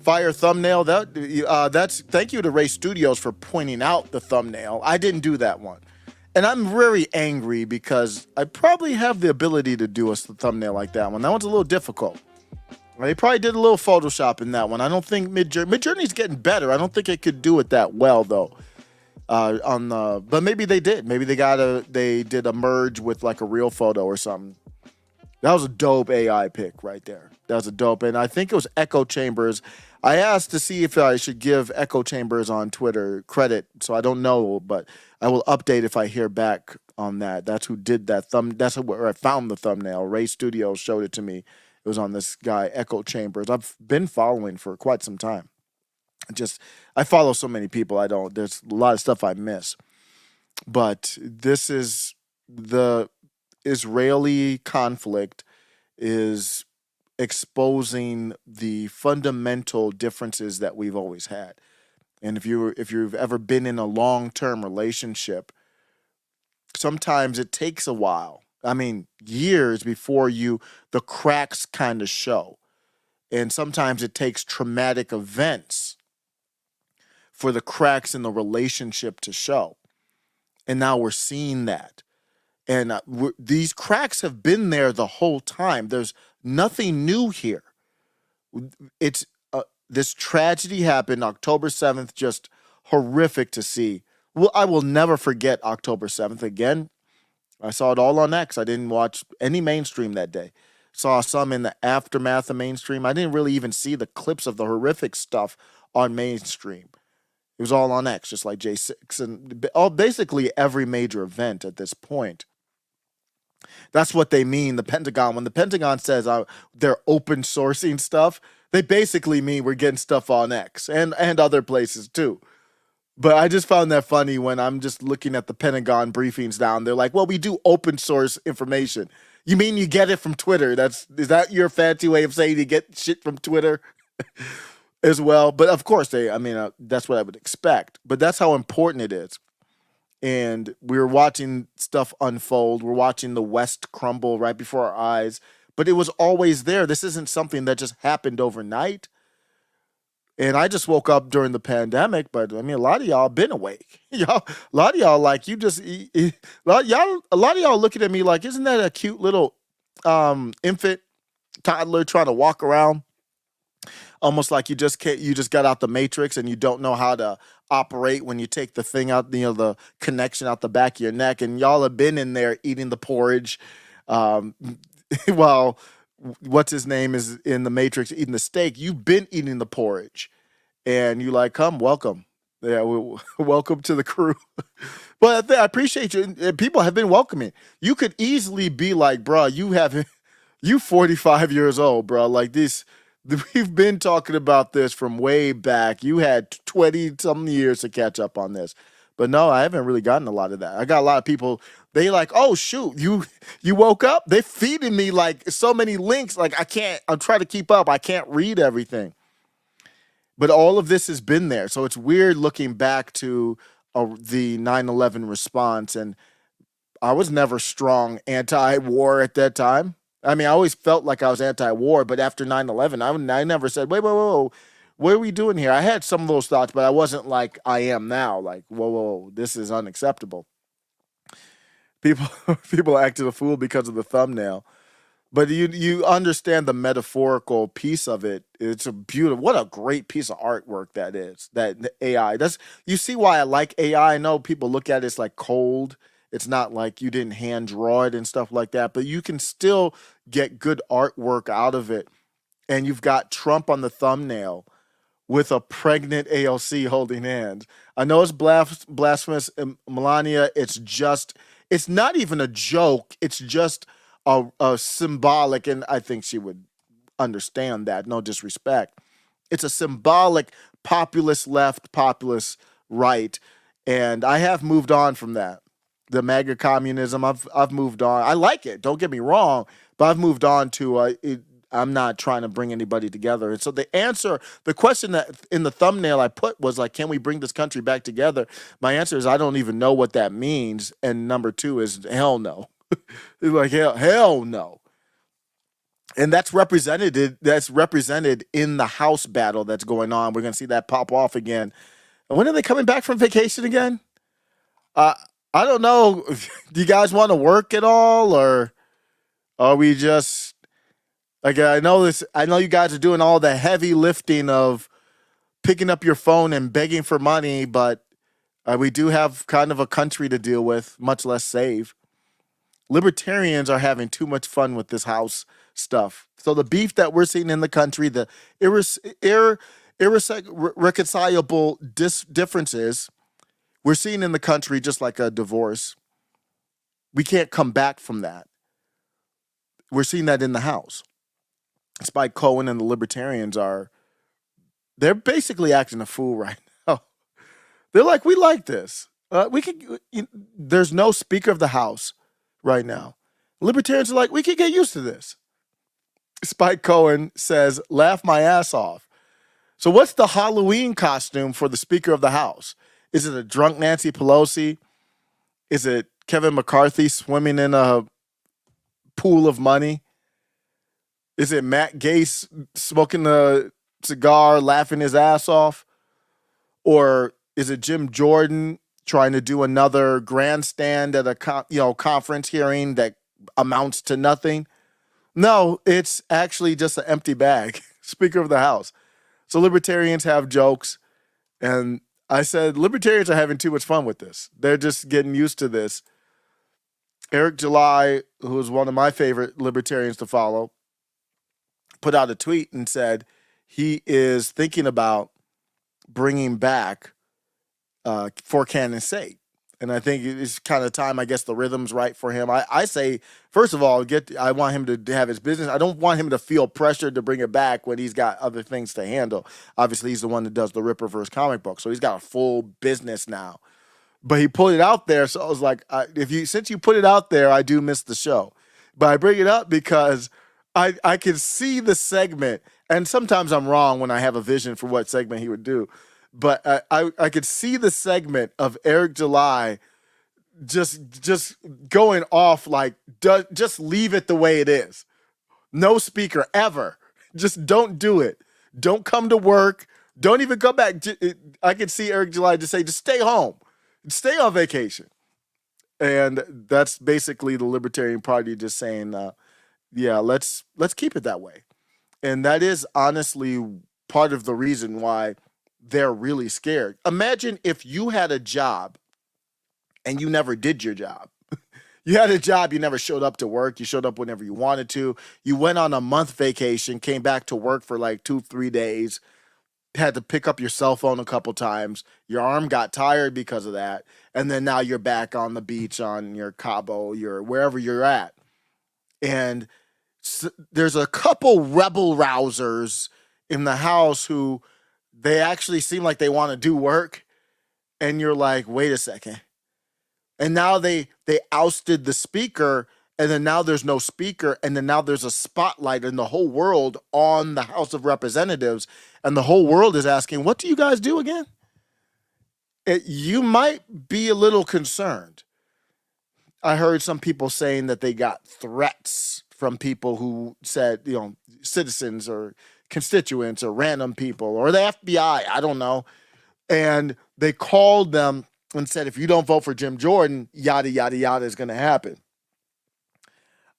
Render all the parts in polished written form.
Fire thumbnail. That's thank you to Ray Studios for pointing out the thumbnail. I didn't do that one, and I'm very angry because I probably have the ability to do a thumbnail like that one. That one's a little difficult. They probably did a little Photoshop in that one. I don't think Midjourney's getting better. I don't think it could do it that well though. But maybe they did. Maybe they did a merge with like a real photo or something. That was a dope AI pick right there. That was a dope, and I think it was Echo Chambers. I asked to see if I should give Echo Chambers on Twitter credit, so I don't know, but I will update if I hear back on that. That's who did that thumb. That's where I found the thumbnail. Ray Studios showed it to me. It was on this guy Echo Chambers. I've been following for quite some time. Just I follow so many people. I don't. There's a lot of stuff I miss, but this is the Israeli conflict is exposing the fundamental differences that we've always had. And if you've ever been in a long-term relationship, sometimes it takes a while. I mean, years before the cracks kind of show. And sometimes it takes traumatic events for the cracks in the relationship to show. And now we're seeing that. And these cracks have been there the whole time. There's nothing new here. It's this tragedy happened October 7th, just horrific to see. Well, I will never forget October 7th again. I saw it all on X. I didn't watch any mainstream that day. Saw some in the aftermath of mainstream. I didn't really even see the clips of the horrific stuff on mainstream. It was all on X, just like J6 and basically every major event at this point. That's what they mean, the Pentagon. When the Pentagon says they're open sourcing stuff, they basically mean we're getting stuff on X and other places too. But I just found that funny when I'm just looking at the Pentagon briefings down. They're like, well, we do open source information. You mean you get it from Twitter? Is that your fancy way of saying you get shit from Twitter as well? But of course, that's what I would expect. But that's how important it is. And we're watching stuff unfold. We're watching the West crumble right before our eyes. But it was always there. This isn't something that just happened overnight. And I just woke up during the pandemic, but I mean, a lot of y'all been awake. Y'all, a lot of y'all like you just, a lot of y'all looking at me like, isn't that a cute little infant toddler trying to walk around? Almost like you just got out the matrix and you don't know how to operate when you take the thing out, the connection out the back of your neck. And y'all have been in there eating the porridge, while what's his name is in the matrix eating the steak. You've been eating the porridge, and you like, come, welcome. Yeah, welcome to the crew. But I appreciate you. And people have been welcoming. You could easily be like, bro, you 45 years old, bro. Like this. We've been talking about this from way back. You had 20 some years to catch up on this. But no, I haven't really gotten a lot of that. I got a lot of people, they like, oh shoot, you woke up? They feeding me like so many links. Like I'm trying to keep up. I can't read everything. But all of this has been there. So it's weird looking back to the 9/11 response. And I was never strong anti-war at that time. I mean, I always felt like I was anti-war, but after 9/11, I never said, wait, whoa, whoa, what are we doing here? I had some of those thoughts, but I wasn't like I am now. Like, whoa, this is unacceptable. People people acted a fool because of the thumbnail. But you understand the metaphorical piece of it. It's a beautiful, what a great piece of artwork that is. That the AI. You see why I like AI. I know people look at it as like cold. It's not like you didn't hand draw it and stuff like that, but you can still get good artwork out of it. And you've got Trump on the thumbnail with a pregnant AOC holding hands. I know it's blasphemous, Melania. It's not even a joke. It's just a symbolic, and I think she would understand that. No disrespect. It's a symbolic populist left, populist right, and I have moved on from that. The MAGA communism, I've moved on. I like it. Don't get me wrong, but I've moved on to I'm not trying to bring anybody together. And so the question that in the thumbnail I put was like, can we bring this country back together? My answer is I don't even know what that means. And number two is hell no. It's like hell no. And that's represented in the House battle that's going on. We're going to see that pop off again. And when are they coming back from vacation again? Uh, I don't know. Do you guys want to work at all, or are we just like I know this? I know you guys are doing all the heavy lifting of picking up your phone and begging for money, but we do have kind of a country to deal with, much less save. Libertarians are having too much fun with this House stuff. So the beef that we're seeing in the country, the irreconcilable differences we're seeing in the country, just like a divorce, we can't come back from that. We're seeing that in the House. Spike Cohen and the Libertarians they're basically acting a fool right now. They're like, we like this. There's no Speaker of the House right now. Libertarians are like, we can get used to this. Spike Cohen says, laugh my ass off. So what's the Halloween costume for the Speaker of the House? Is it a drunk Nancy Pelosi? Is it Kevin McCarthy swimming in a pool of money? Is it Matt Gaetz smoking a cigar, laughing his ass off? Or is it Jim Jordan trying to do another grandstand at a conference hearing that amounts to nothing? No, it's actually just an empty bag. Speaker of the House. So libertarians have jokes, and I said libertarians are having too much fun with this. They're just getting used to this. Eric July, who is one of my favorite libertarians to follow, put out a tweet and said he is thinking about bringing back For Cannon's Sake. And I think it's kind of time, I guess the rhythm's right for him. I say, first of all, I want him to have his business. I don't want him to feel pressured to bring it back when he's got other things to handle. Obviously, he's the one that does the Ripperverse comic book, so he's got a full business now. But he put it out there, so I was like, since you put it out there, I do miss the show. But I bring it up because I can see the segment, and sometimes I'm wrong when I have a vision for what segment he would do. But I could see the segment of Eric July just going off like, just leave it the way it is. No speaker ever. Just don't do it. Don't come to work. Don't even come back. I could see Eric July just say, just stay home. Stay on vacation. And that's basically the Libertarian Party just saying, yeah, let's keep it that way. And that is honestly part of the reason why they're really scared. Imagine if you had a job and you never did your job. You had a job, you never showed up to work. You showed up whenever you wanted to. You went on a month vacation, came back to work for like 2-3 days, had to pick up your cell phone a couple times. Your arm got tired because of that. And then now you're back on the beach on your Cabo, wherever you're at. And there's a couple rebel rousers in the House who they actually seem like they want to do work. And you're like, wait a second. And now they ousted the speaker, and then now there's no speaker, and then now there's a spotlight in the whole world on the House of Representatives, and the whole world is asking, what do you guys do again? You might be a little concerned. I heard some people saying that they got threats from people who said, citizens or constituents or random people or the FBI, I don't know. And they called them and said, if you don't vote for Jim Jordan, yada, yada, yada is going to happen.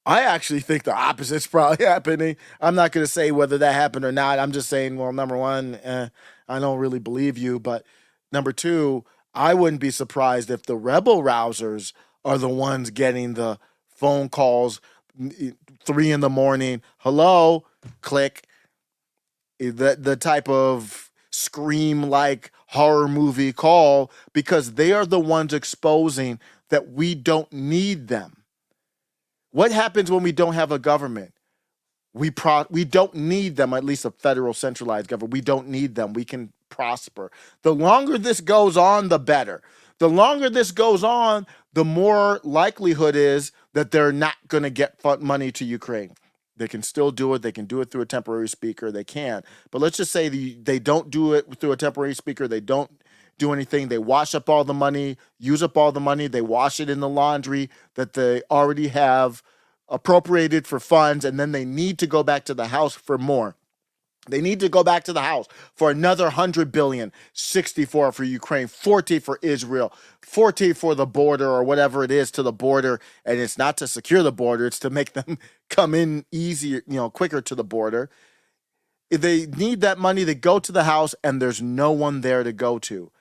I actually think the opposite's probably happening. I'm not going to say whether that happened or not. I'm just saying, well, number one, I don't really believe you. But number two, I wouldn't be surprised if the rebel rousers are the ones getting the phone calls 3 a.m. Hello, click. The type of scream-like horror movie call, because they are the ones exposing that we don't need them. What happens when we don't have a government? We don't need them, at least a federal centralized government. We don't need them. We can prosper. The longer this goes on, the better. The longer this goes on, the more likelihood is that they're not going to get money to Ukraine. They can still do it. They can do it through a temporary speaker. They can. But let's just say they don't do it through a temporary speaker. They don't do anything. They wash up all the money, use up all the money. They wash it in the laundry that they already have appropriated for funds, and then they need to go back to the House for more. They need to go back to the House for another 100 billion, 64 for Ukraine, 40 for Israel, 40 for the border or whatever it is to the border. And it's not to secure the border, it's to make them come in easier, quicker to the border. They need that money to go to the House, and there's no one there to go to.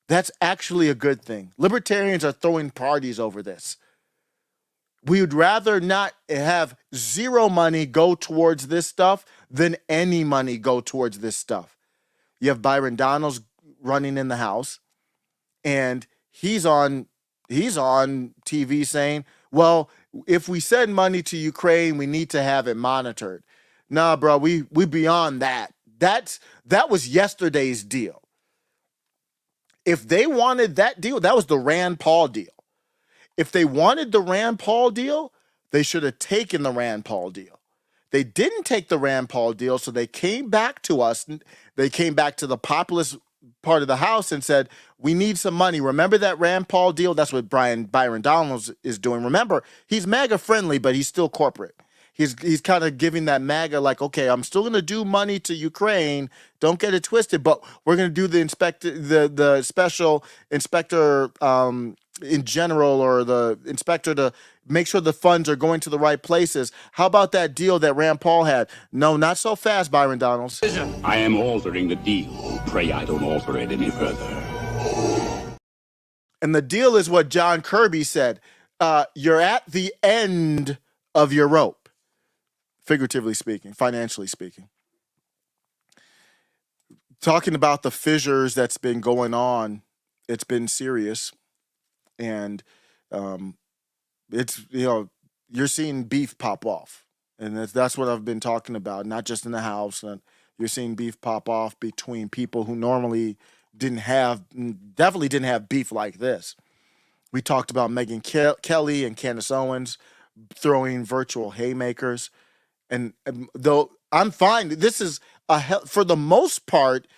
That's actually a good thing. Libertarians are throwing parties over this. We would rather not have zero money go towards this stuff than any money go towards this stuff. You have Byron Donalds running in the House, and he's on TV saying, well, if we send money to Ukraine, we need to have it monitored. Nah, bro, we beyond that. That was yesterday's deal. If they wanted that deal, that was the Rand Paul deal. If they wanted the Rand Paul deal, they should have taken the Rand Paul deal. They didn't take the Rand Paul deal, so they came back to us. They came back to the populist part of the House and said, we need some money. Remember that Rand Paul deal? That's what Byron Donalds is doing. Remember, he's MAGA friendly, but he's still corporate. He's kind of giving that MAGA like, okay, I'm still going to do money to Ukraine. Don't get it twisted, but we're going to do the special inspector in general, or the inspector to make sure the funds are going to the right places. How about that deal that Rand Paul had? No, not so fast, Byron Donalds. I am altering the deal. Pray I don't alter it any further. And the deal is what John Kirby said. You're at the end of your rope, figuratively speaking, financially speaking. Talking about the fissures that's been going on, it's been serious. And it's, you're seeing beef pop off. And that's what I've been talking about, not just in the House. You're seeing beef pop off between people who normally definitely didn't have beef like this. We talked about Megyn Kelly and Candace Owens throwing virtual haymakers. And though I'm fine, this is for the most part,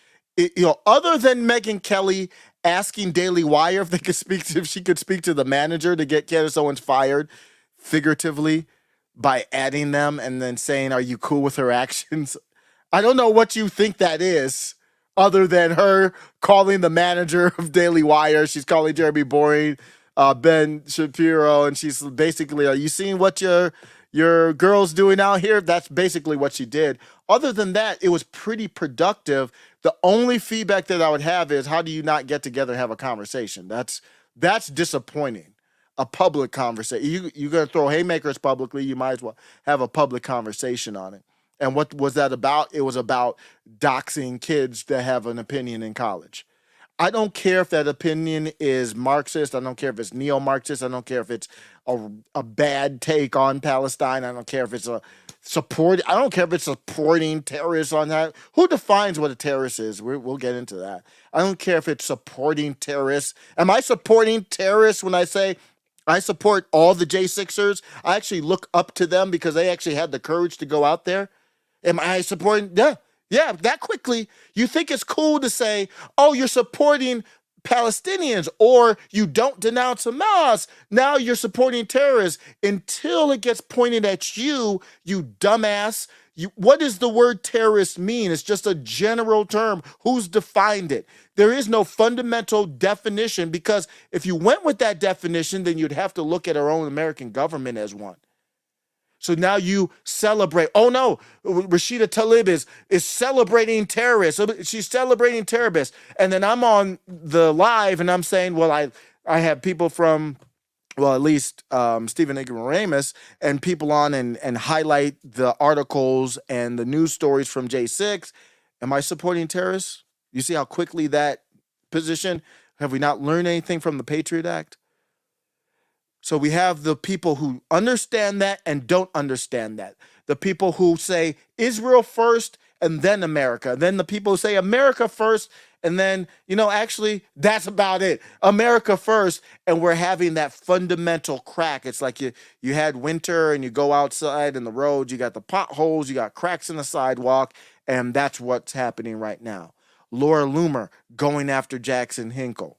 other than Megyn Kelly asking Daily Wire if she could speak to the manager to get Candace Owens fired, figuratively, by adding them and then saying, "Are you cool with her actions?" I don't know what you think that is, other than her calling the manager of Daily Wire. She's calling Jeremy Boring, Ben Shapiro, and she's basically, "Are you seeing what your girl's doing out here?" That's basically what she did. Other than that, it was pretty productive. The only feedback that I would have is, how do you not get together and have a conversation? That's disappointing. A public conversation. You're going to throw haymakers publicly, you might as well have a public conversation on it. And what was that about? It was about doxing kids that have an opinion in college. I don't care if that opinion is Marxist. I don't care if it's neo-Marxist. I don't care if it's a bad take on Palestine. I don't care if it's I don't care if it's supporting terrorists on that. Who defines what a terrorist is? We'll get into that. I don't care if it's supporting terrorists. Am I supporting terrorists when I say I support all the J6ers? I actually look up to them because they actually had the courage to go out there. Am I supporting? Yeah, that quickly. You think it's cool to say, oh, you're supporting Palestinians, or you don't denounce Hamas. Now you're supporting terrorists, until it gets pointed at you, you dumbass. What does the word terrorist mean? It's just a general term. Who's defined it? There is no fundamental definition, because if you went with that definition, then you'd have to look at our own American government as one. So now you celebrate. Oh no, Rashida Tlaib is celebrating terrorists. She's celebrating terrorists. And then I'm on the live and I'm saying, well, I have people from, well, at least Stephen Ignoramus, and people on and highlight the articles and the news stories from J6. Am I supporting terrorists? You see how quickly that position, have we not learned anything from the Patriot Act? So we have the people who understand that and don't understand that. The people who say Israel first and then America. Then the people who say America first and then, actually, that's about it. America first, and we're having that fundamental crack. It's like you had winter and you go outside in the roads, you got the potholes, you got cracks in the sidewalk, and that's what's happening right now. Laura Loomer going after Jackson Hinkle.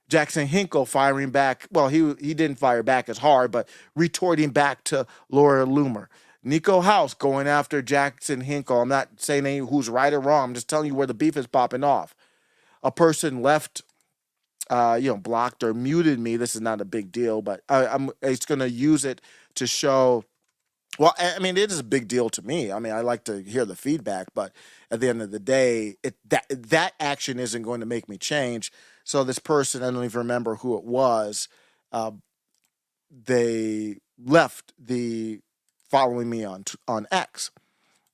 Jackson Hinkle firing back. Well, he didn't fire back as hard, but retorting back to Laura Loomer. Nico House going after Jackson Hinkle. I'm not saying who's right or wrong. I'm just telling you where the beef is popping off. A person left, blocked or muted me. This is not a big deal, but I'm it's going to use it to show. Well, I mean, it is a big deal to me. I mean, I like to hear the feedback, but at the end of the day, that action isn't going to make me change. So this person, I don't even remember who it was. They left the following me on X,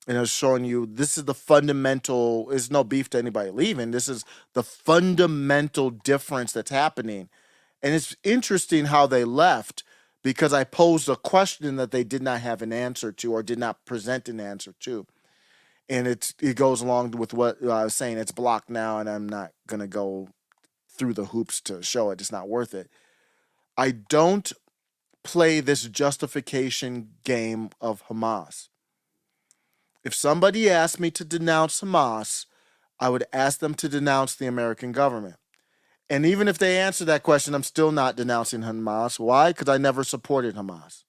and I was showing you this is the fundamental. There's no beef to anybody leaving. This is the fundamental difference that's happening, and it's interesting how they left because I posed a question that they did not have an answer to or did not present an answer to, and it goes along with what I was saying. It's blocked now, and I'm not gonna go through the hoops to show it. It's not worth it. I don't play this justification game of Hamas. If somebody asked me to denounce Hamas, I would ask them to denounce the American government. And even if they answer that question, I'm still not denouncing Hamas. Why? Because I never supported Hamas.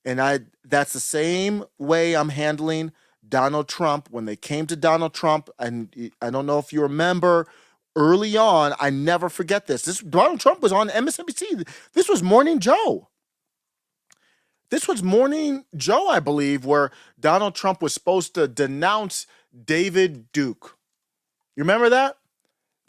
And that's the same way I'm handling Donald Trump. When they came to Donald Trump, and I don't know if you remember, early on, I never forget this. Donald Trump was on MSNBC. This was Morning Joe. This was Morning Joe, I believe, where Donald Trump was supposed to denounce David Duke. You remember that?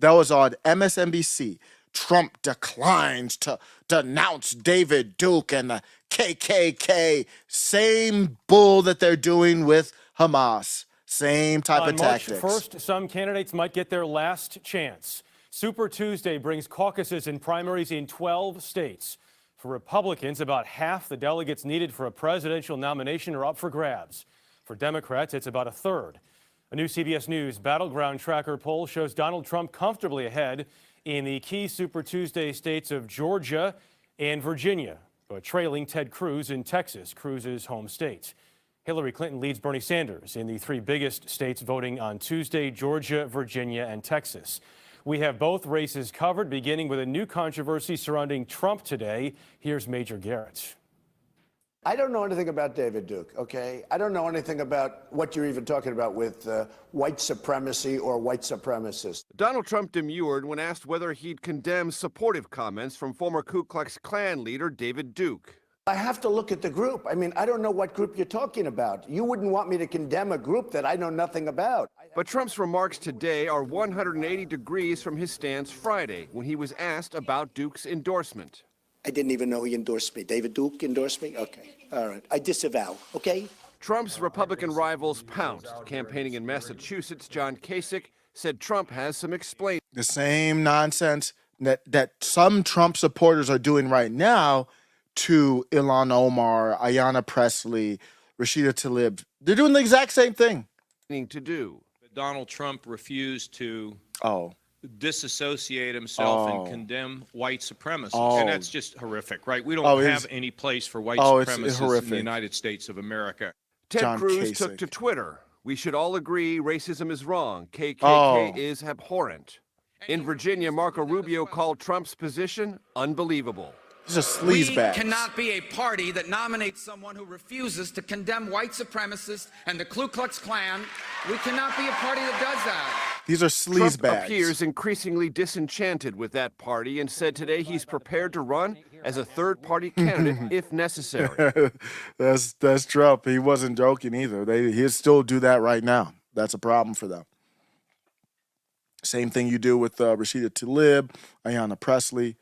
That was on MSNBC. Trump declines to denounce David Duke and the KKK. Same bull that they're doing with Hamas. Same type of tactics. On March 1st, some candidates might get their last chance. Super Tuesday brings caucuses and primaries in 12 states. For Republicans, about half the delegates needed for a presidential nomination are up for grabs. For Democrats, it's about a third. A new CBS News Battleground Tracker poll shows Donald Trump comfortably ahead in the key Super Tuesday states of Georgia and Virginia, but trailing Ted Cruz in Texas, Cruz's home state. Hillary Clinton leads Bernie Sanders in the three biggest states voting on Tuesday: Georgia, Virginia, and Texas. We have both races covered, beginning with a new controversy surrounding Trump today. Here's Major Garrett. I don't know anything about David Duke, okay? I don't know anything about what you're even talking about with white supremacy or white supremacists. Donald Trump demurred when asked whether he'd condemn supportive comments from former Ku Klux Klan leader David Duke. I have to look at the group. I mean, I don't know what group you're talking about. You wouldn't want me to condemn a group that I know nothing about. But Trump's remarks today are 180 degrees from his stance Friday when he was asked about Duke's endorsement. I didn't even know he endorsed me. David Duke endorsed me? Okay, all right. I disavow, okay? Trump's Republican rivals pounced. Campaigning in Massachusetts, John Kasich said Trump has some explaining. The same nonsense that some Trump supporters are doing right now to Ilhan Omar, Ayanna Pressley, Rashida Tlaib. They're doing the exact same thing. To do. Donald Trump refused to Oh. disassociate himself and condemn white supremacists. Oh. And that's just horrific, right? We don't have any place for white supremacists in the United States of America. Ted John Cruz Kasich. took to Twitter. We should all agree racism is wrong. KKK is abhorrent. In Virginia, Marco Rubio called Trump's position unbelievable. These are sleazebags. We cannot be a party that nominates someone who refuses to condemn white supremacists and the Ku Klux Klan. We cannot be a party that does that. These are Trump sleazebags. appears increasingly disenchanted with that party and said today he's prepared to run as a third-party candidate if necessary. That's Trump. He wasn't joking either. He'll still do that right now. That's a problem for them. Same thing you do with Rashida Tlaib, Ayanna Pressley.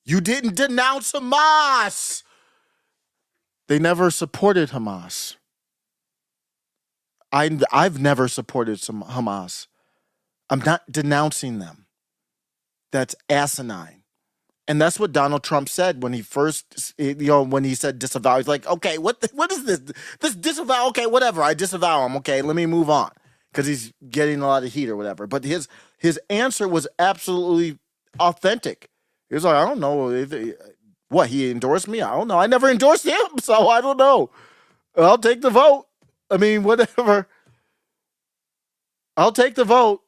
You didn't denounce Hamas. They never supported Hamas. I've never supported Hamas. I'm not denouncing them. That's asinine. And that's what Donald Trump said when he first, when he said disavow. He's like, okay, what is this? This disavow, okay, whatever. I disavow him. Okay, let me move on. Because he's getting a lot of heat or whatever. But his answer was absolutely authentic. He was like, I don't know. What, he endorsed me? I don't know. I never endorsed him, so I don't know. I'll take the vote. I mean, whatever. I'll take the vote.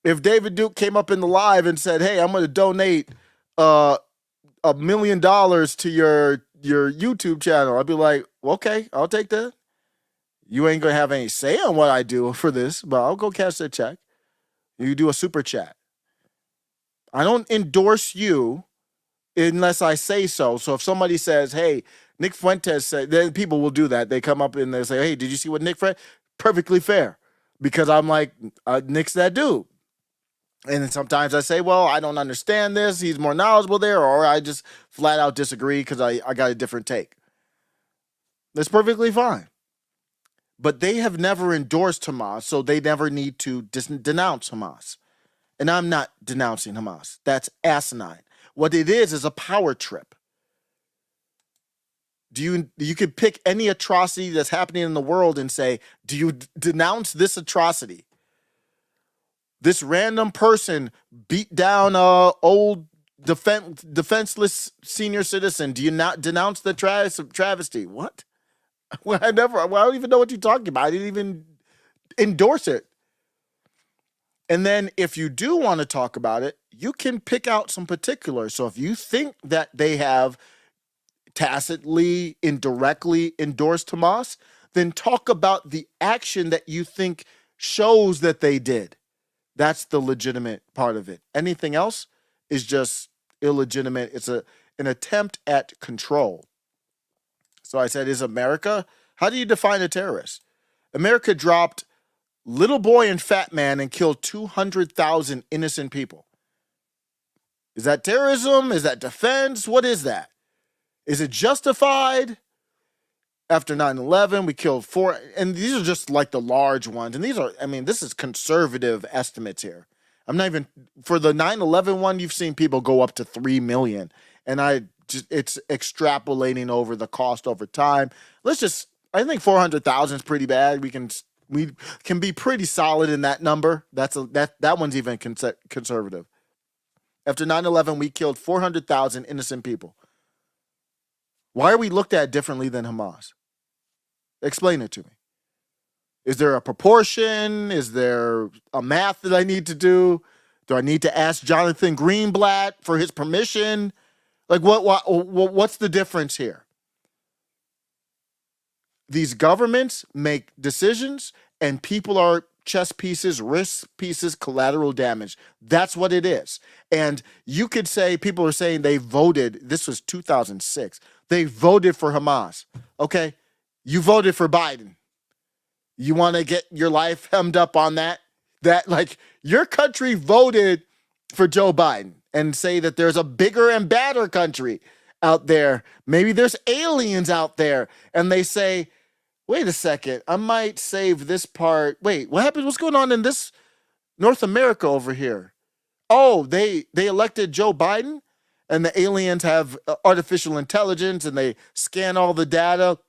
If David Duke came up in the live and said, "Hey, I'm going to donate $1 million to your YouTube channel," I'd be like, "Okay, I'll take that. You ain't going to have any say on what I do for this, but I'll go cash that check. You do a super chat. I don't endorse you unless I say so. So if somebody says, hey, Nick Fuentes said," then people will do that. They come up and they say, "Hey, did you see what Nick Fuentes?" Perfectly fair, because I'm like, Nick's that dude. And then sometimes I say, well, I don't understand this. He's more knowledgeable there, or I just flat out disagree because I got a different take. That's perfectly fine. But they have never endorsed Hamas, so they never need to denounce Hamas. And I'm not denouncing Hamas. That's asinine. What it is a power trip. You could pick any atrocity that's happening in the world and say, do you denounce this atrocity? This random person beat down a old defenseless senior citizen. Do you not denounce the travesty? What? Well, I don't even know what you're talking about. I didn't even endorse it. And then if you do want to talk about it, you can pick out some particulars. So if you think that they have tacitly, indirectly endorsed Hamas, then talk about the action that you think shows that they did. That's the legitimate part of it. Anything else is just illegitimate. It's an attempt at control. So I said, is America? How do you define a terrorist? America dropped Little Boy and Fat Man and killed 200,000 innocent people. Is that terrorism? Is that defense? What is that? Is it justified? After 9/11, we killed 4, and these are just like the large ones. And this is conservative estimates here. I'm not even, for the 9/11 one, you've seen people go up to 3 million. And it's extrapolating over the cost over time. I think 400,000 is pretty bad. We can be pretty solid in that number. That one's even conservative. After 9/11, we killed 400,000 innocent people. Why are we looked at differently than Hamas? Explain it to me. Is there a proportion? Is there a math that I need to do? Do I need to ask Jonathan Greenblatt for his permission? Like, what's the difference here? These governments make decisions, and people are chess pieces, risk pieces, collateral damage. That's what it is. And you could say, people are saying they voted, this was 2006, they voted for Hamas. Okay, you voted for Biden. You want to get your life hemmed up on that? Like, your country voted for Joe Biden, and say that there's a bigger and badder country out there. Maybe there's aliens out there, and they say, wait a second, I might save this part. Wait, what happened? What's going on in this North America over here? Oh, they elected Joe Biden, and the aliens have artificial intelligence, and they scan all the data.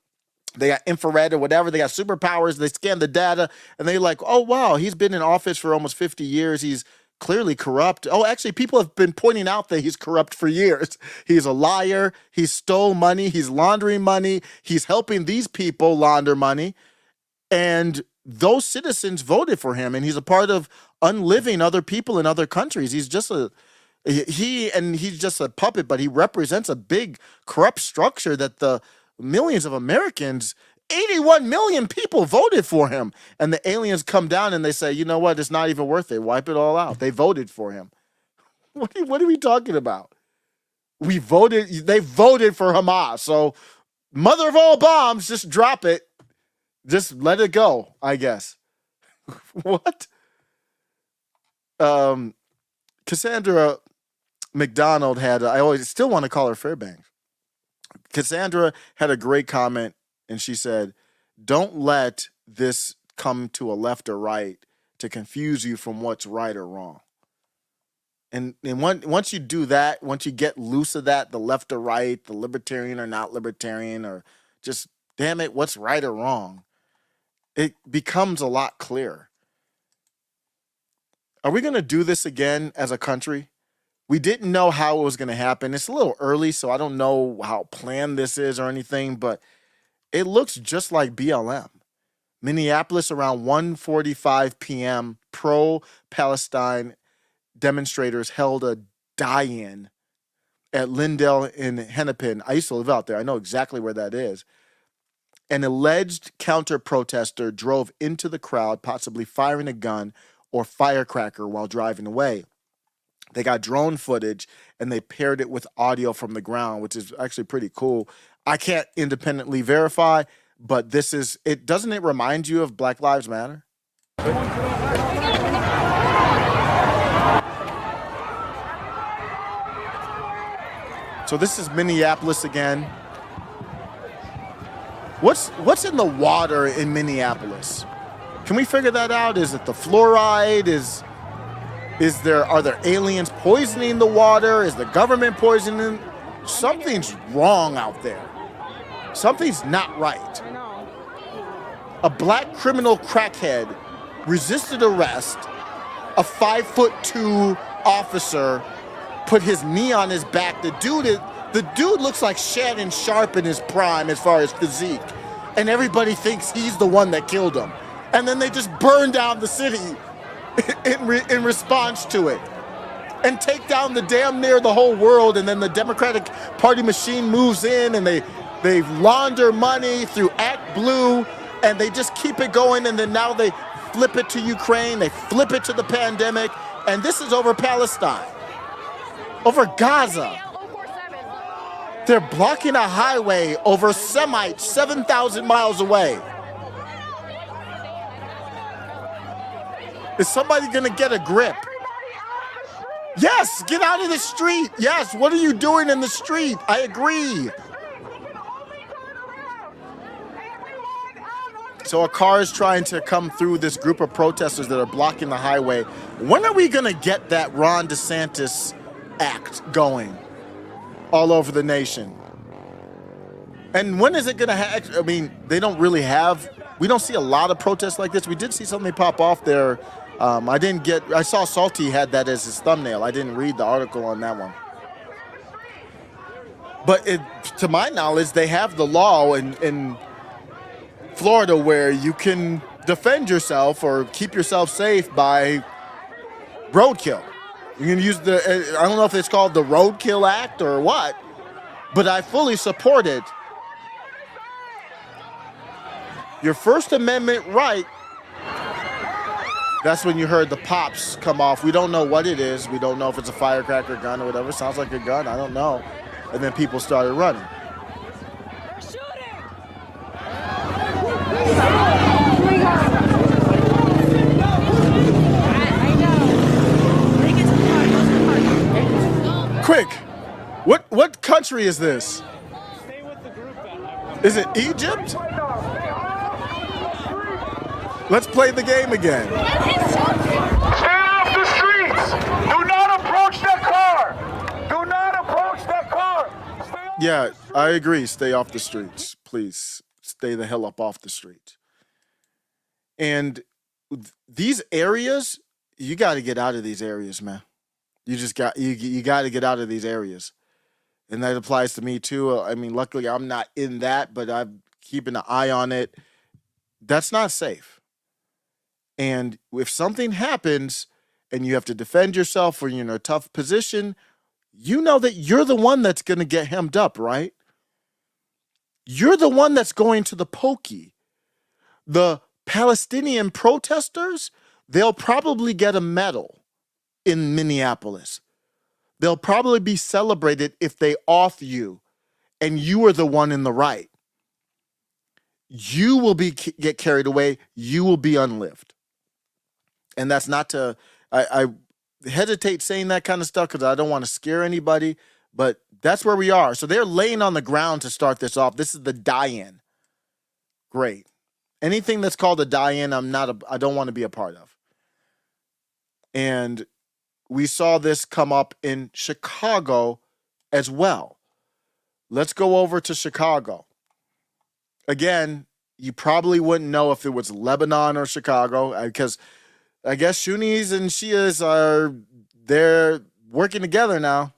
They got infrared or whatever. They got superpowers. They scan the data, and they're like, oh, wow, he's been in office for almost 50 years. He's clearly corrupt. Oh, actually, people have been pointing out that he's corrupt for years. He's a liar. He stole money. He's laundering money. He's helping these people launder money. And those citizens voted for him, and he's a part of unliving other people in other countries. He's just he's just a puppet, but he represents a big corrupt structure that the millions of Americans, 81 million people voted for him. And the aliens come down and they say, you know what? It's not even worth it. Wipe it all out. They voted for him. What are we talking about? They voted for Hamas. So mother of all bombs, just drop it. Just let it go, I guess. What? Cassandra McDonald I always still want to call her Fairbanks. Cassandra had a great comment, and she said, don't let this come to a left or right to confuse you from what's right or wrong. And once you do that, once you get loose of that, the left or right, the libertarian or not libertarian, or just, damn it, what's right or wrong, it becomes a lot clearer. Are we going to do this again as a country? We didn't know how it was going to happen. It's a little early, so I don't know how planned this is or anything, but it looks just like BLM. Minneapolis around 1:45 p.m. pro-Palestine demonstrators held a die-in at Lindale in Hennepin. I used to live out there. I know exactly where that is. An alleged counter-protester drove into the crowd, possibly firing a gun or firecracker while driving away. They got drone footage and they paired it with audio from the ground, which is actually pretty cool. I can't independently verify, but doesn't it remind you of Black Lives Matter? So this is Minneapolis again. What's in the water in Minneapolis? Can we figure that out? Is it the fluoride? Are there aliens poisoning the water? Is the government poisoning? Something's wrong out there. Something's not right. A black criminal crackhead resisted arrest. A 5'2" officer put his knee on his back. The dude looks like Shannon Sharp in his prime as far as physique. And everybody thinks he's the one that killed him. And then they just burn down the city in response to it. And take down damn near the whole world. And then the Democratic Party machine moves in and they launder money through ActBlue. And they just keep it going. And then now they flip it to Ukraine. They flip it to the pandemic. And this is over Palestine. Over Gaza. They're blocking a highway over Semites 7,000 miles away. Is somebody going to get a grip? Yes, get out of the street. Yes, what are you doing in the street? I agree. So a car is trying to come through this group of protesters that are blocking the highway. When are we going to get that Ron DeSantis act going all over the nation? And when is it going to have? I mean, we don't see a lot of protests like this. We did see something pop off there. I saw Salty had that as his thumbnail. I didn't read the article on that one. But to my knowledge, they have the law in Florida where you can defend yourself or keep yourself safe by roadkill. You can use I don't know if it's called the Roadkill Act or what, but I fully support it. Your First Amendment right. That's when you heard the pops come off. We don't know what it is. We don't know if it's a firecracker, gun, or whatever. Sounds like a gun. I don't know. And then people started running. Quick, what country is this? Is it Egypt? Let's play the game again. Stay off the streets! Do not approach that car! Do not approach that car! Yeah, I agree. Stay off the streets. Please stay the hell up off the street. And these areas, you got to get out of these areas, man. You got to get out of these areas. And that applies to me too. I mean, luckily I'm not in that, but I'm keeping an eye on it. That's not safe. And if something happens and you have to defend yourself or you're in a tough position, you know that you're the one that's going to get hemmed up, right? You're the one that's going to the pokey. The Palestinian protesters, they'll probably get a medal in Minneapolis. They'll probably be celebrated if they off you and you are the one in the right. You will get carried away. You will be unlived. And that's not to, I hesitate saying that kind of stuff because I don't want to scare anybody, but that's where we are. So they're laying on the ground to start this off. This is the die-in. Great. Anything that's called a die-in, I don't want to be a part of. And we saw this come up in Chicago as well. Let's go over to Chicago. Again, you probably wouldn't know if it was Lebanon or Chicago because I guess Sunnis and Shias they're working together now.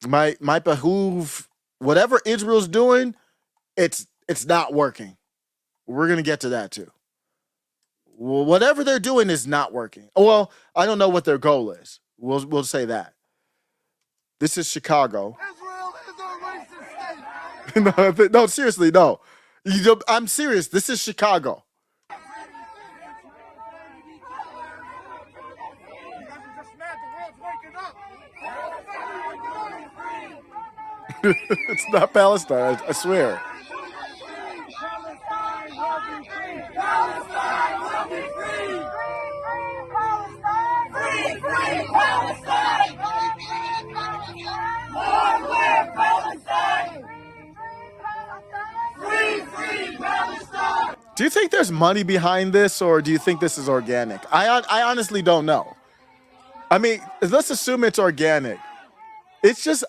Might behoove whatever Israel's doing, it's not working. We're going to get to that too. whatever they're doing is not working. Well, I don't know what their goal is. We'll say that. This is Chicago. Israel is a racist state. No, seriously, no. I'm serious. This is Chicago. It's not Palestine, I swear. Do you think there's money behind this, or do you think this is organic? I honestly don't know. I mean, let's assume it's organic. It's just,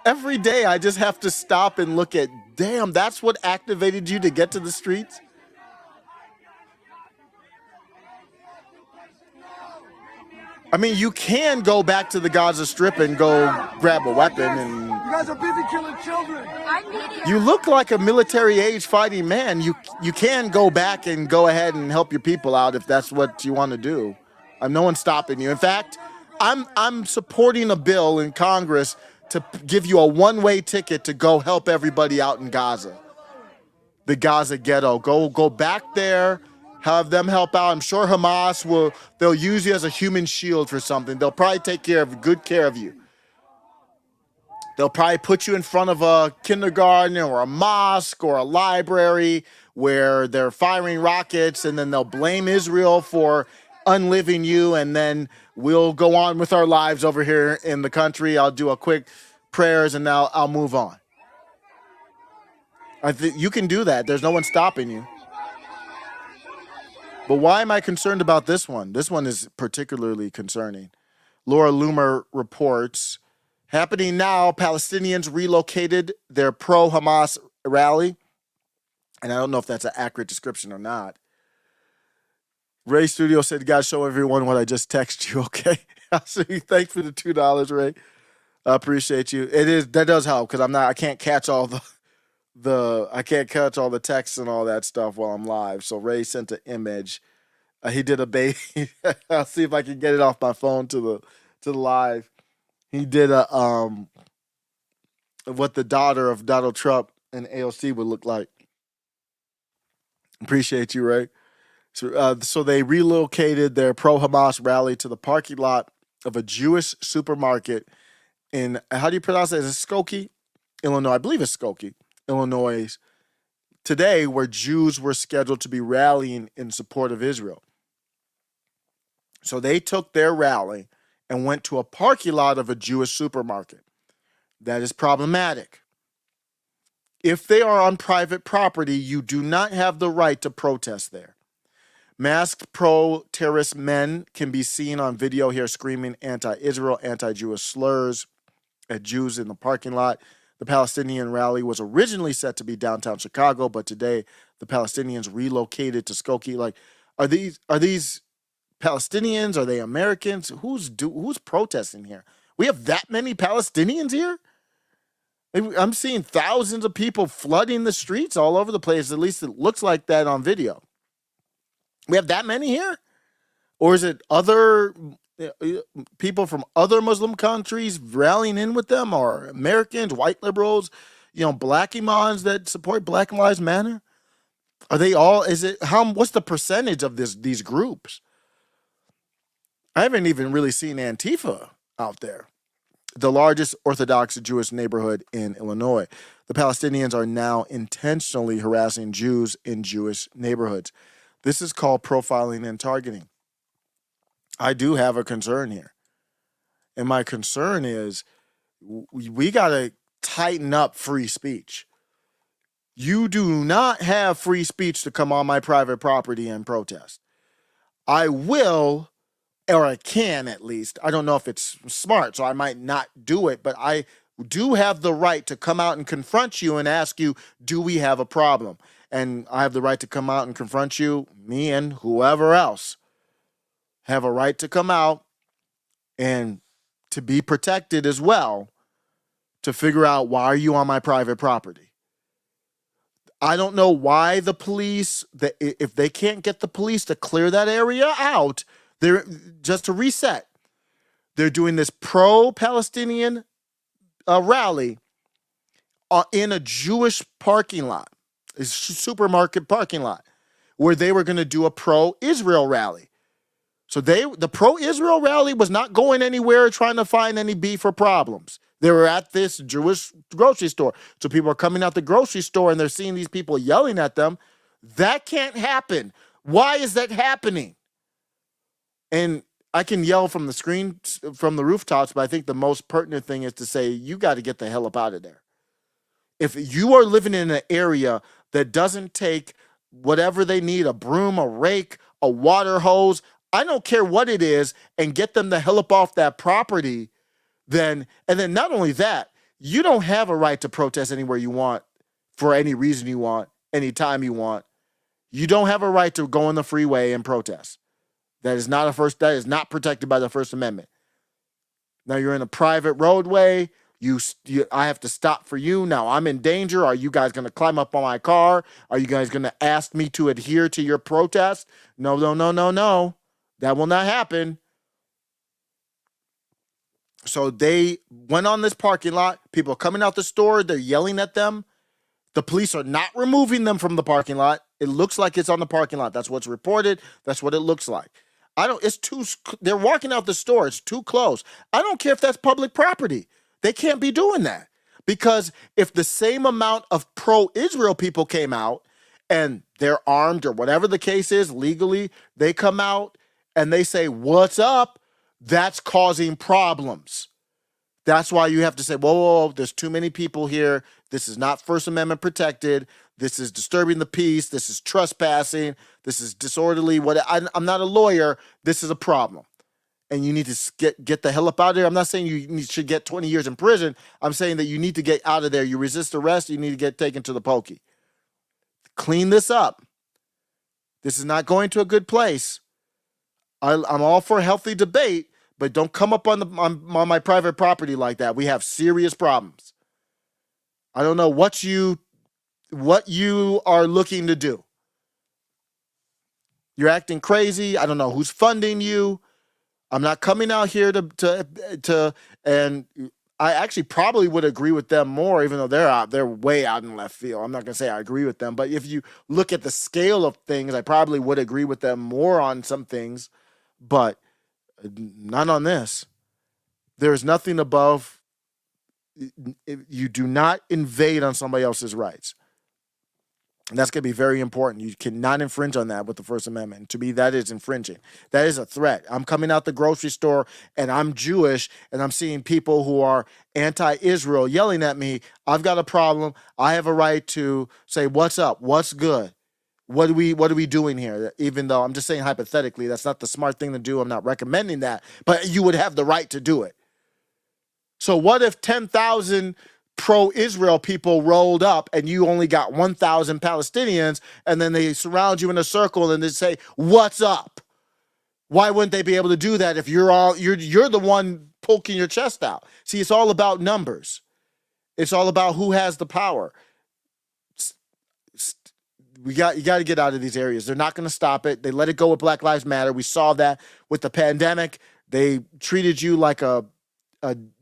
every day I just have to stop and look at, damn, that's what activated you to get to the streets? I mean, you can go back to the Gaza Strip and go grab a weapon and... You guys are busy killing children. You look like a military-age fighting man. You can go back and go ahead and help your people out if that's what you want to do. No one's stopping you. In fact, I'm supporting a bill in Congress to give you a one-way ticket to go help everybody out in Gaza. The Gaza ghetto. Go back there, have them help out. I'm sure Hamas they'll use you as a human shield for something. They'll probably take good care of you. They'll probably put you in front of a kindergarten or a mosque or a library where they're firing rockets, and then they'll blame Israel for unliving you, and then we'll go on with our lives over here in the country. I'll do a quick prayers, and now I'll move on. I think you can do that. There's no one stopping you. But why am I concerned about this one? This one is particularly concerning. Laura Loomer reports, happening now, Palestinians relocated their pro-Hamas rally. And I don't know if that's an accurate description or not. Ray Studio said, "Guys, show everyone what I just texted you." Okay. So thanks for the $2, Ray. I appreciate you. That does help, because I can't catch all the texts and all that stuff while I'm live. So Ray sent an image. He did a baby. I'll see if I can get it off my phone to the live. He did what the daughter of Donald Trump and AOC would look like. Appreciate you, Ray. So they relocated their pro-Hamas rally to the parking lot of a Jewish supermarket in, how do you pronounce it? Is it Skokie, Illinois? I believe it's Skokie, Illinois, today, where Jews were scheduled to be rallying in support of Israel. So they took their rally and went to a parking lot of a Jewish supermarket. That is problematic. If they are on private property, you do not have the right to protest there. Masked pro-terrorist men can be seen on video here screaming anti-Israel, anti-Jewish slurs at Jews in the parking lot. The Palestinian rally was originally set to be downtown Chicago, but today the Palestinians relocated to Skokie. Like, are these Palestinians? Are they Americans? Who's protesting here? We have that many Palestinians here? I'm seeing thousands of people flooding the streets all over the place. At least it looks like that on video. We have that many here? Or is it other people from other Muslim countries rallying in with them, or Americans, white liberals, black imams that support Black Lives Matter? Are they all, what's the percentage of these groups? I haven't even really seen Antifa out there. The largest Orthodox Jewish neighborhood in Illinois. The Palestinians are now intentionally harassing Jews in Jewish neighborhoods. This is called profiling and targeting. I do have a concern here. And my concern is we got to tighten up free speech. You do not have free speech to come on my private property and protest. I will, or I can at least. I don't know if it's smart, so I might not do it, but I do have the right to come out and confront you and ask you, do we have a problem? And I have the right to come out and confront you, me and whoever else have a right to come out and to be protected as well, to figure out, why are you on my private property? I don't know why the police, if they can't get the police to clear that area out, they're just to reset. They're doing this pro-Palestinian rally in a Jewish parking lot, a supermarket parking lot, where they were going to do a pro-Israel rally. So the pro-Israel rally was not going anywhere trying to find any beef or problems. They were at this Jewish grocery store. So people are coming out the grocery store and they're seeing these people yelling at them. That can't happen. Why is that happening? And I can yell from the screen, from the rooftops, but I think the most pertinent thing is to say, you got to get the hell up out of there. If you are living in an area that doesn't take whatever they need, a broom, a rake, a water hose, I don't care what it is, and get them the hell up off that property, and then not only that, you don't have a right to protest anywhere you want, for any reason you want, anytime you want. You don't have a right to go on the freeway and protest. That is not protected by the First Amendment. Now you're in a private roadway. I have to stop for you. Now I'm in danger. Are you guys going to climb up on my car? Are you guys going to ask me to adhere to your protest? No. That will not happen. So they went on this parking lot. People are coming out the store. They're yelling at them. The police are not removing them from the parking lot. It looks like it's on the parking lot. That's what's reported. That's what it looks like. They're walking out the store. It's too close. I don't care if that's public property. They can't be doing that, because if the same amount of pro-Israel people came out and they're armed or whatever the case is legally, they come out and they say, what's up? That's causing problems. That's why you have to say, whoa, there's too many people here. This is not First Amendment protected. This is disturbing the peace. This is trespassing. This is disorderly. I'm not a lawyer. This is a problem. And you need to get the hell up out of there. I'm not saying you should get 20 years in prison. I'm saying that you need to get out of there. You resist arrest, you need to get taken to the pokey. Clean this up. This is not going to a good place. I'm all for a healthy debate, but don't come up on my private property like that. We have serious problems. I don't know what you are looking to do. You're acting crazy. I don't know who's funding you. I'm not coming out here and I actually probably would agree with them more, even though they're way out in left field. I'm not gonna say I agree with them, but if you look at the scale of things, I probably would agree with them more on some things, but not on this. There's nothing above. You do not invade on somebody else's rights. And that's going to be very important. You cannot infringe on that with the First Amendment. To me, that is infringing. That is a threat. I'm coming out the grocery store and I'm Jewish and I'm seeing people who are anti-Israel yelling at me. I've got a problem. I have a right to say, what's up? What's good? What are we doing here? Even though I'm just saying hypothetically, that's not the smart thing to do. I'm not recommending that, but you would have the right to do it. So what if 10,000 pro-Israel people rolled up and you only got 1,000 Palestinians, and then they surround you in a circle and they say, what's up? Why wouldn't they be able to do that if you're the one poking your chest out? See, it's all about numbers. It's all about who has the power. You got to get out of these areas. They're not going to stop it. They let it go with Black Lives Matter. We saw that with the pandemic. They treated you like a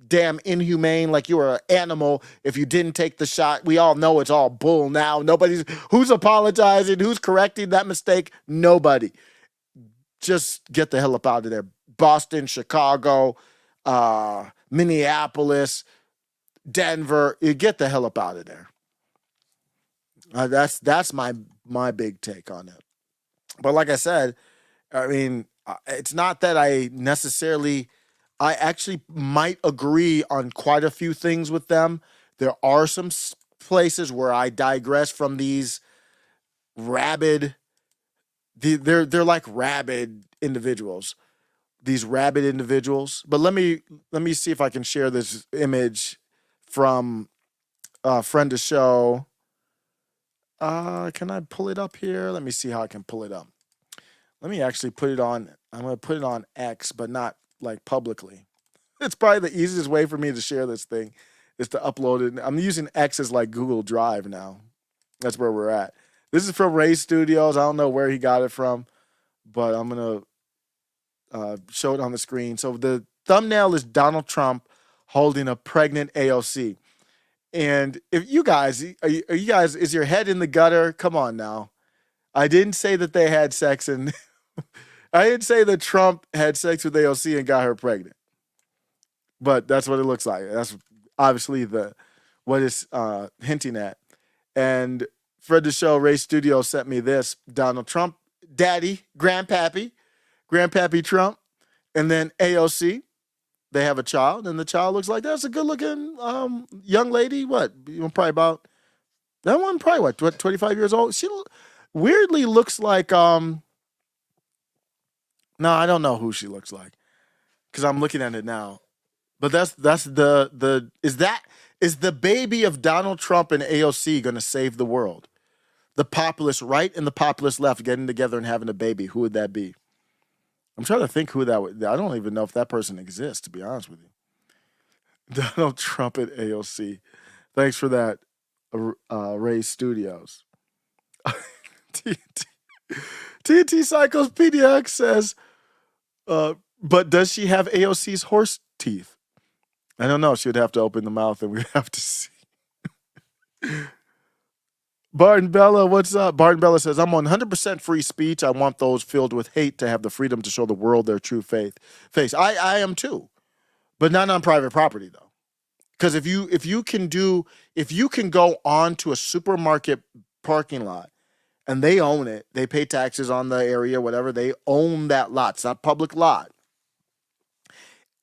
damn inhumane, like you were an animal if you didn't take the shot. We all know it's all bull now. Who's apologizing, who's correcting that mistake? Nobody. Just get the hell up out of there. Boston, Chicago, Minneapolis, Denver, you get the hell up out of there. That's my big take on it. But like I said, I mean, it's not that I actually might agree on quite a few things with them. There are some places where I digress from these rabid. They're like rabid individuals. These rabid individuals. But let me see if I can share this image from a friend of show. Can I pull it up here? Let me see how I can pull it up. Let me actually put it on. I'm going to put it on X, but not like publicly. It's probably the easiest way for me to share this thing is to upload it. I'm using X as like Google Drive now. That's where we're at. This is from Ray Studios. I don't know where he got it from, but I'm going to show it on the screen. So the thumbnail is Donald Trump holding a pregnant AOC. And if you guys, is your head in the gutter? Come on now. I didn't say that they had sex, and I didn't say that Trump had sex with AOC and got her pregnant. But that's what it looks like. That's obviously what it's hinting at. And Fred the Show, Ray Studio sent me this. Donald Trump, daddy, grandpappy Trump, and then AOC. They have a child, and the child looks like that's a good-looking young lady. What? Probably about that one. Probably what? 25 years old. She weirdly looks like no, I don't know who she looks like because I'm looking at it now. But that's the is the baby of Donald Trump and AOC going to save the world? The populist right and the populist left getting together and having a baby. Who would that be? I'm trying to think who that would. I don't even know if that person exists, to be honest with you. Donald Trump and AOC. Thanks for that, Ray Studios. TNT Cyclopedia X says, but does she have AOC's horse teeth? I don't know. She would have to open the mouth and we'd have to see. Barton Bella, what's up? Barton Bella says, I'm on 100% free speech. I want those filled with hate to have the freedom to show the world their true face. I am too, but not on private property though. Because if you can go on to a supermarket parking lot and they own it, they pay taxes on the area, whatever, they own that lot. It's not public lot.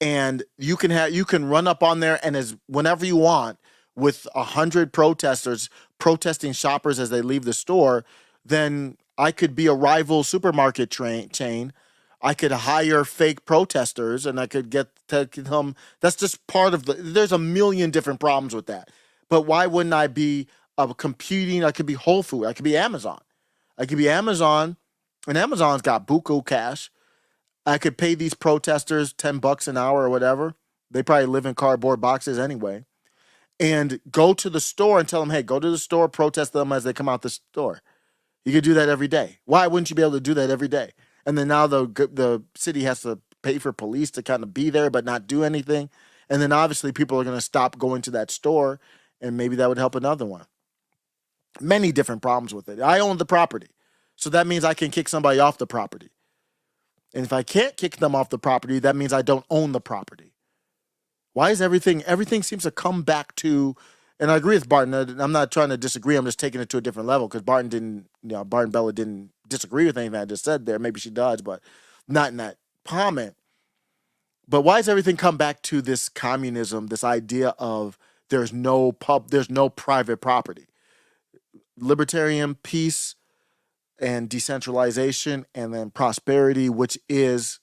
And you can run up on there and whenever you want with 100 protesters protesting shoppers as they leave the store, then I could be a rival supermarket chain. I could hire fake protesters and I could get to them. That's just part of there's a million different problems with that. But why wouldn't I be competing? I could be Whole Foods. I could be Amazon. And Amazon's got buku cash. I could pay these protesters $10 an hour or whatever. They probably live in cardboard boxes anyway. And go to the store and tell them, hey, go to the store, protest them as they come out the store. You could do that every day. Why wouldn't you be able to do that every day? And then now the city has to pay for police to kind of be there but not do anything. And then obviously people are going to stop going to that store, and maybe that would help another one. Many different problems with it. I own the property. So that means I can kick somebody off the property. And if I can't kick them off the property, that means I don't own the property. Why is everything seems to come back to, and I agree with Barton. I'm not trying to disagree. I'm just taking it to a different level because Barton Bella didn't disagree with anything I just said there. Maybe she does, but not in that comment. But why does everything come back to this communism, this idea of there's no private property? Libertarian peace and decentralization, and then prosperity, which is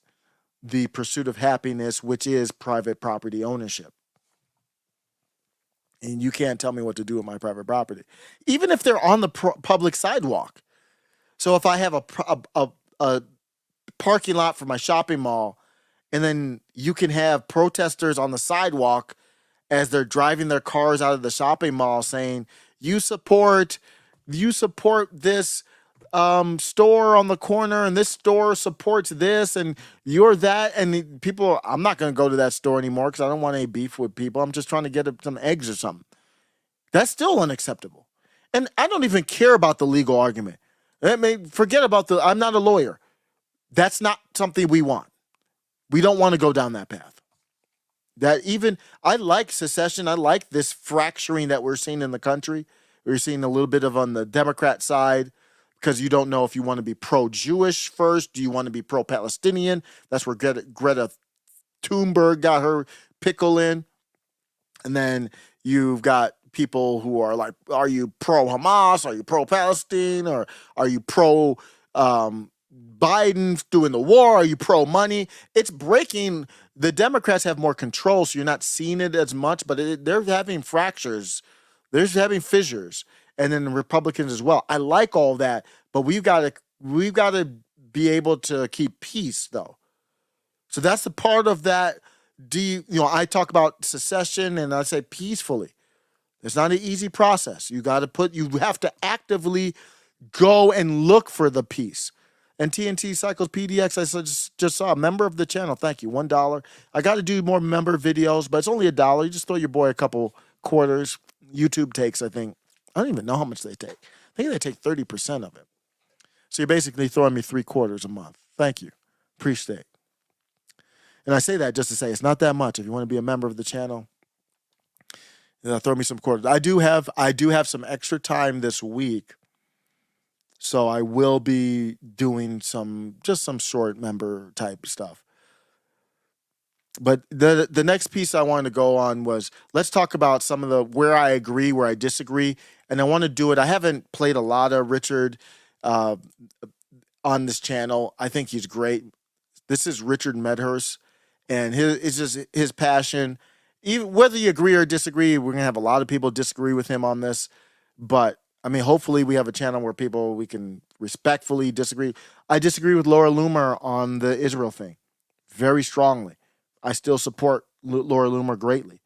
the pursuit of happiness, which is private property ownership. And you can't tell me what to do with my private property, even if they're on the public sidewalk. So if I have a parking lot for my shopping mall, and then you can have protesters on the sidewalk as they're driving their cars out of the shopping mall saying, you support this store on the corner, and this store supports this, and you're that, and people, I'm not going to go to that store anymore because I don't want any beef with people. I'm just trying to get some eggs or something. That's still unacceptable. And I don't even care about the legal argument. Forget about I'm not a lawyer. That's not something we want. We don't want to go down that path. I like secession. I like this fracturing that we're seeing in the country. We're seeing a little bit of on the Democrat side, because you don't know if you want to be pro-Jewish first. Do you want to be pro-Palestinian? That's where Greta Thunberg got her pickle in. And then you've got people who are like, are you pro-Hamas? Are you pro-Palestine? Or are you pro Biden doing the war? Are you pro-money? It's breaking. The Democrats have more control, so you're not seeing it as much, but they're having fractures. They're having fissures. And then the Republicans as well. I like all that, but we've got to be able to keep peace, though. So that's the part of that. I talk about secession and I say peacefully. It's not an easy process. You have to actively go and look for the piece. And TNT Cycles PDX, I just saw a member of the channel. Thank you. $1. I got to do more member videos, but it's only $1. You just throw your boy a couple quarters. YouTube takes, I think, I don't even know how much they take. I think they take 30% of it. So you're basically throwing me $3/4 a month. Thank you. Appreciate it. And I say that just to say it's not that much. If you want to be a member of the channel, throw me some quarters. I do have some extra time this week. So I will be doing some short member type stuff. But the next piece I wanted to go on was, let's talk about some of the where I agree, where I disagree. And I want to do it. I haven't played a lot of Richard on this channel. I think he's great. This is Richard Medhurst, and his passion. Even whether you agree or disagree, we're gonna have a lot of people disagree with him on this. But I mean, hopefully we have a channel where we can respectfully disagree. I disagree with Laura Loomer on the Israel thing very strongly. I still support Laura Loomer greatly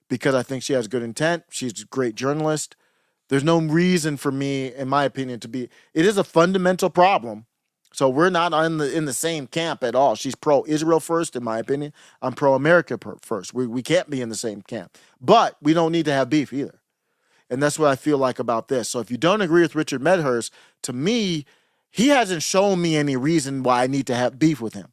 because I think she has good intent. She's a great journalist. There's no reason for me, in my opinion, it is a fundamental problem. So we're not in the same camp at all. She's pro-Israel first, in my opinion. I'm pro-America first. We can't be in the same camp. But we don't need to have beef either. And that's what I feel like about this. So if you don't agree with Richard Medhurst, to me, he hasn't shown me any reason why I need to have beef with him.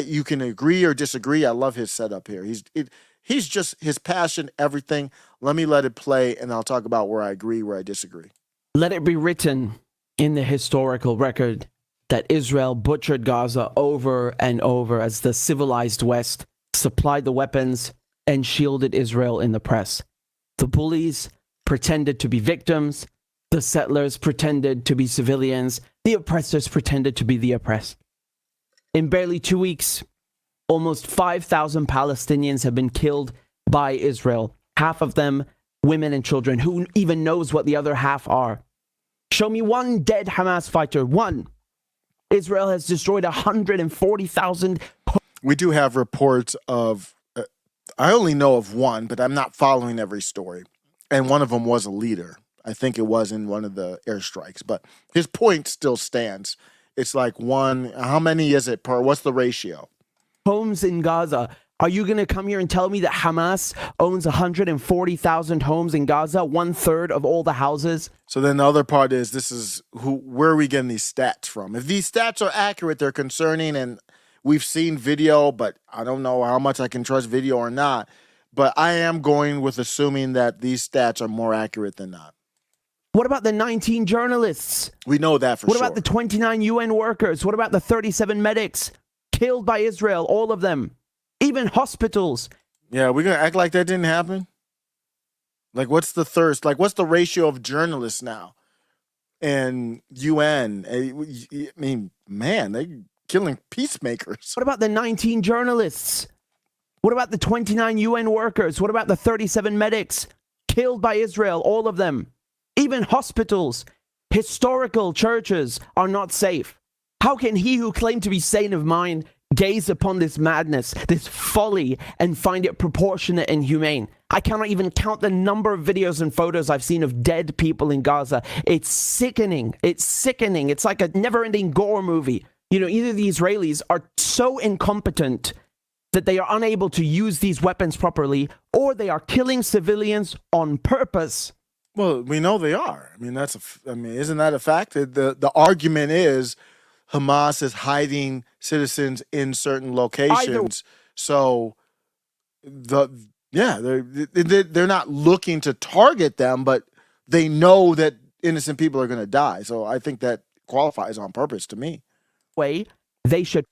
You can agree or disagree. I love his setup here. He's just his passion, everything. Let it play, and I'll talk about where I agree, where I disagree. Let it be written in the historical record that Israel butchered Gaza over and over as the civilized West supplied the weapons and shielded Israel in the press. The bullies pretended to be victims. The settlers pretended to be civilians. The oppressors pretended to be the oppressed. In barely 2 weeks, almost 5,000 Palestinians have been killed by Israel. Half of them women and children. Who even knows what the other half are? Show me one dead Hamas fighter. One. Israel has destroyed 140,000. We do have reports of, I only know of one, but I'm not following every story. And one of them was a leader. I think it was in one of the airstrikes, but his point still stands. It's like one, how many is it per, what's the ratio? Homes in Gaza. Are you going to come here and tell me that Hamas owns 140,000 homes in Gaza, 1/3 of all the houses? So then the other part is, where are we getting these stats from? If these stats are accurate, they're concerning, and we've seen video, but I don't know how much I can trust video or not. But I am going with assuming that these stats are more accurate than not. What about the 19 journalists? We know that for sure. What about the 29 UN workers? What about the 37 medics killed by Israel? All of them. Even hospitals. Yeah, we're going to act like that didn't happen? Like, what's the thirst? Like, what's the ratio of journalists now? And UN? I mean, man, they're killing peacemakers. What about the 19 journalists? What about the 29 UN workers? What about the 37 medics killed by Israel? All of them. Even hospitals. Historical churches are not safe. How can he who claimed to be sane of mind gaze upon this madness, this folly, and find it proportionate and humane? I cannot even count the number of videos and photos I've seen of dead people in Gaza. It's sickening. It's sickening. It's like a never-ending gore movie. You know, either the Israelis are so incompetent that they are unable to use these weapons properly, or they are killing civilians on purpose. Well, we know they are. I mean, isn't that a fact? The argument is Hamas is hiding citizens in certain locations. So they're not looking to target them, but they know that innocent people are going to die. So I think that qualifies on purpose to me. They should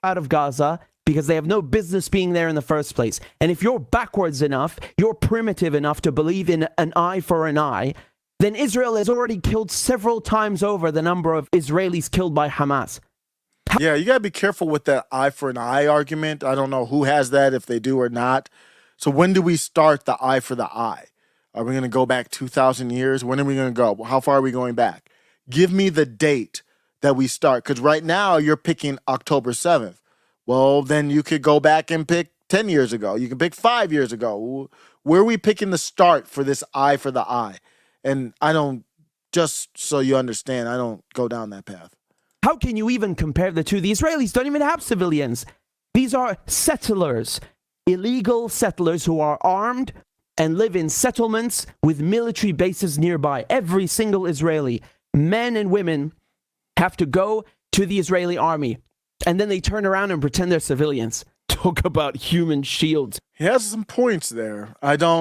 out of Gaza because they have no business being there in the first place. And if you're backwards enough, you're primitive enough to believe in an eye for an eye, then Israel has already killed several times over the number of Israelis killed by Hamas. Yeah, you got to be careful with that eye for an eye argument. I don't know who has that, if they do or not. So when do we start the eye for the eye? Are we going to go back 2,000 years? When are we going to go? How far are we going back? Give me the date that we start. Because right now you're picking October 7th. Well, then you could go back and pick 10 years ago. You can pick 5 years ago. Where are we picking the start for this eye for the eye? And I don't, just so you understand, I don't go down that path. How can you even compare the two? The Israelis don't even have civilians. These are settlers, illegal settlers who are armed and live in settlements with military bases nearby. Every single Israeli, men and women, have to go to the Israeli army, and then they turn around and pretend they're civilians. Talk about human shields. He has some points there. I'm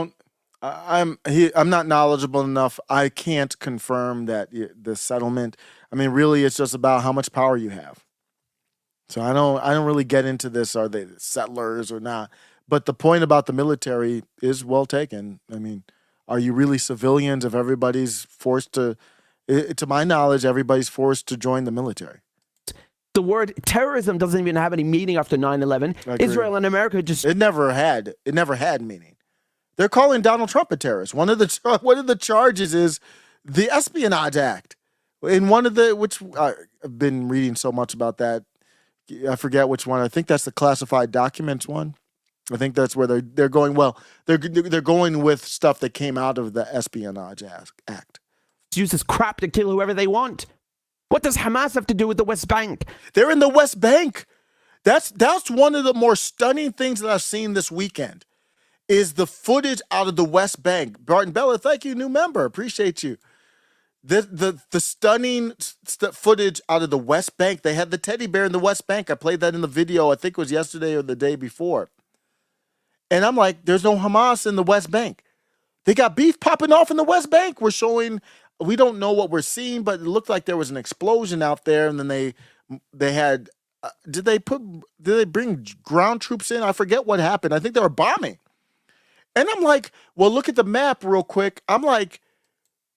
not knowledgeable enough. I can't confirm that the settlement. I mean, really, it's just about how much power you have. So I don't really get into this. Are they settlers or not? But the point about the military is well taken. I mean, are you really civilians if everybody's forced to? To my knowledge, everybody's forced to join the military. The word terrorism doesn't even have any meaning after 9/11. Israel and America just... It never had meaning. They're calling Donald Trump a terrorist. One of the charges is the Espionage Act. In one of the, which I've been reading so much about that, I forget which one. I think that's the classified documents one. I think that's where they're going. Well, they're going with stuff that came out of the Espionage Act. Use this crap to kill whoever they want. What does Hamas have to do with the West Bank? They're in the West Bank. That's one of the more stunning things that I've seen this weekend is the footage out of the West Bank. Barton Bella, thank you, new member. Appreciate you. The stunning footage out of the West Bank. They had the teddy bear in the West Bank. I played that in the video. I think it was yesterday or the day before. And I'm like, there's no Hamas in the West Bank. They got beef popping off in the West Bank. We're showing... We don't know what we're seeing, but it looked like there was an explosion out there, and then they had. Did they bring ground troops in? I forget what happened. I think they were bombing, and I'm like, well, look at the map real quick. I'm like,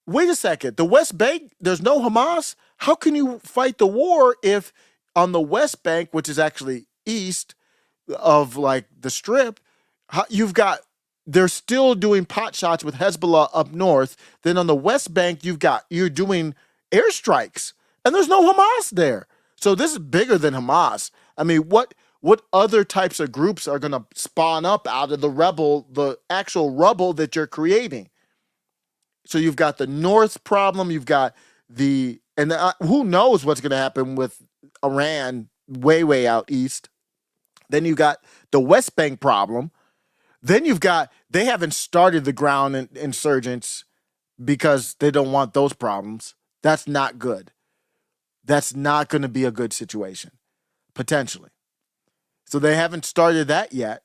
wait a second. The West Bank, there's no Hamas. How can you fight the war if on the West Bank, which is actually east of like the Strip, you've got. They're still doing pot shots with Hezbollah up north. Then on the West Bank, you're doing airstrikes, and there's no Hamas there. So this is bigger than Hamas. I mean, what other types of groups are going to spawn up out of the actual rubble that you're creating? So you've got the North problem. You've got who knows what's going to happen with Iran way out east. Then you got the West Bank problem. Then they haven't started the ground insurgents because they don't want those problems. That's not good. That's not going to be a good situation, potentially. So they haven't started that yet,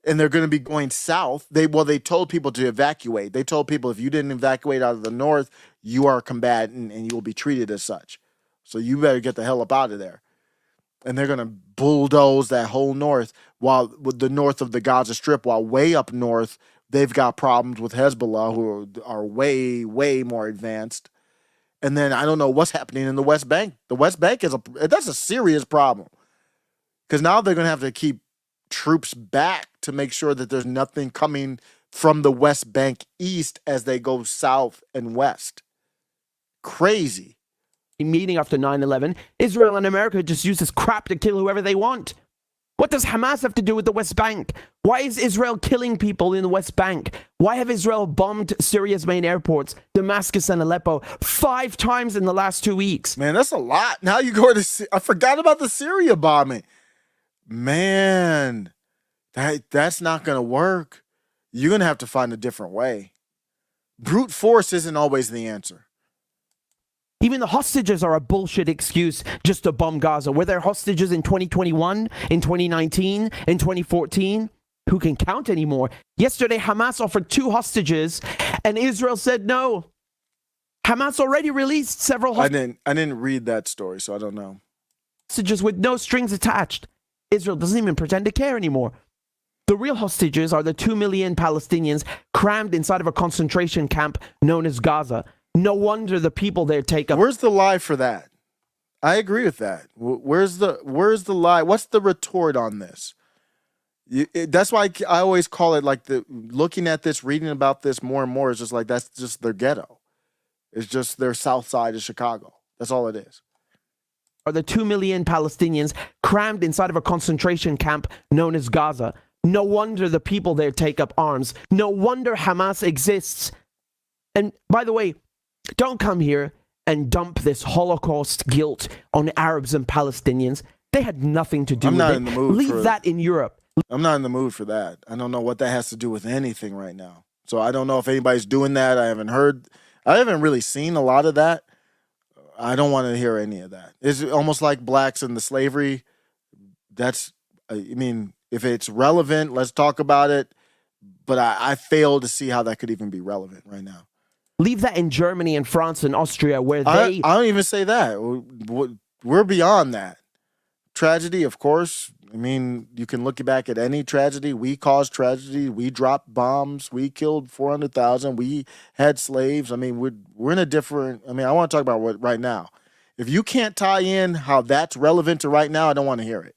and they're going to be going south. They told people to evacuate. They told people if you didn't evacuate out of the north, you are a combatant and you will be treated as such. So you better get the hell up out of there. And they're going to bulldoze that whole north with the north of the Gaza Strip, while way up north, they've got problems with Hezbollah, who are way more advanced. And then I don't know what's happening in the West Bank. The West Bank that's a serious problem because now they're going to have to keep troops back to make sure that there's nothing coming from the West Bank east as they go south and west. Crazy. Meeting after 9/11, Israel and America just use this crap to kill whoever they want. What does Hamas have to do with the West Bank? Why is Israel killing people in the West Bank? Why have Israel bombed Syria's main airports, Damascus and Aleppo, 5 times in the last 2 weeks? Man, that's a lot. Now you go to... I forgot about the Syria bombing. Man, that's not going to work. You're going to have to find a different way. Brute force isn't always the answer. Even the hostages are a bullshit excuse just to bomb Gaza. Were there hostages in 2021, in 2019, in 2014? Who can count anymore? Yesterday, Hamas offered 2 hostages, and Israel said no. Hamas already released several hostages. I didn't read that story, so I don't know. Hostages with no strings attached. Israel doesn't even pretend to care anymore. The real hostages are the 2 million Palestinians crammed inside of a concentration camp known as Gaza. No wonder the people there take up. Where's the lie for that? I agree with that. Where's the lie? What's the retort on this? That's why I always call it like looking at this, reading about this more and more is just like that's just their ghetto. It's just their south side of Chicago. That's all it is. Are the 2 million Palestinians crammed inside of a concentration camp known as Gaza. No wonder the people there take up arms. No wonder Hamas exists. And by the way, don't come here and dump this Holocaust guilt on Arabs and Palestinians. They had nothing to do with it. I'm not in the mood Leave that in Europe. I'm not in the mood for that. I don't know what that has to do with anything right now. So I don't know if anybody's doing that. I haven't really seen a lot of that. I don't want to hear any of that. It's almost like blacks and the slavery. If it's relevant, let's talk about it. But I fail to see how that could even be relevant right now. Leave that in Germany and France and Austria where I don't even say that. We're beyond that. Tragedy, of course. I mean, you can look back at any tragedy. We caused tragedy. We dropped bombs. We killed 400,000. We had slaves. I mean, we're in a different. I mean, I want to talk about what right now. If you can't tie in how that's relevant to right now, I don't want to hear it.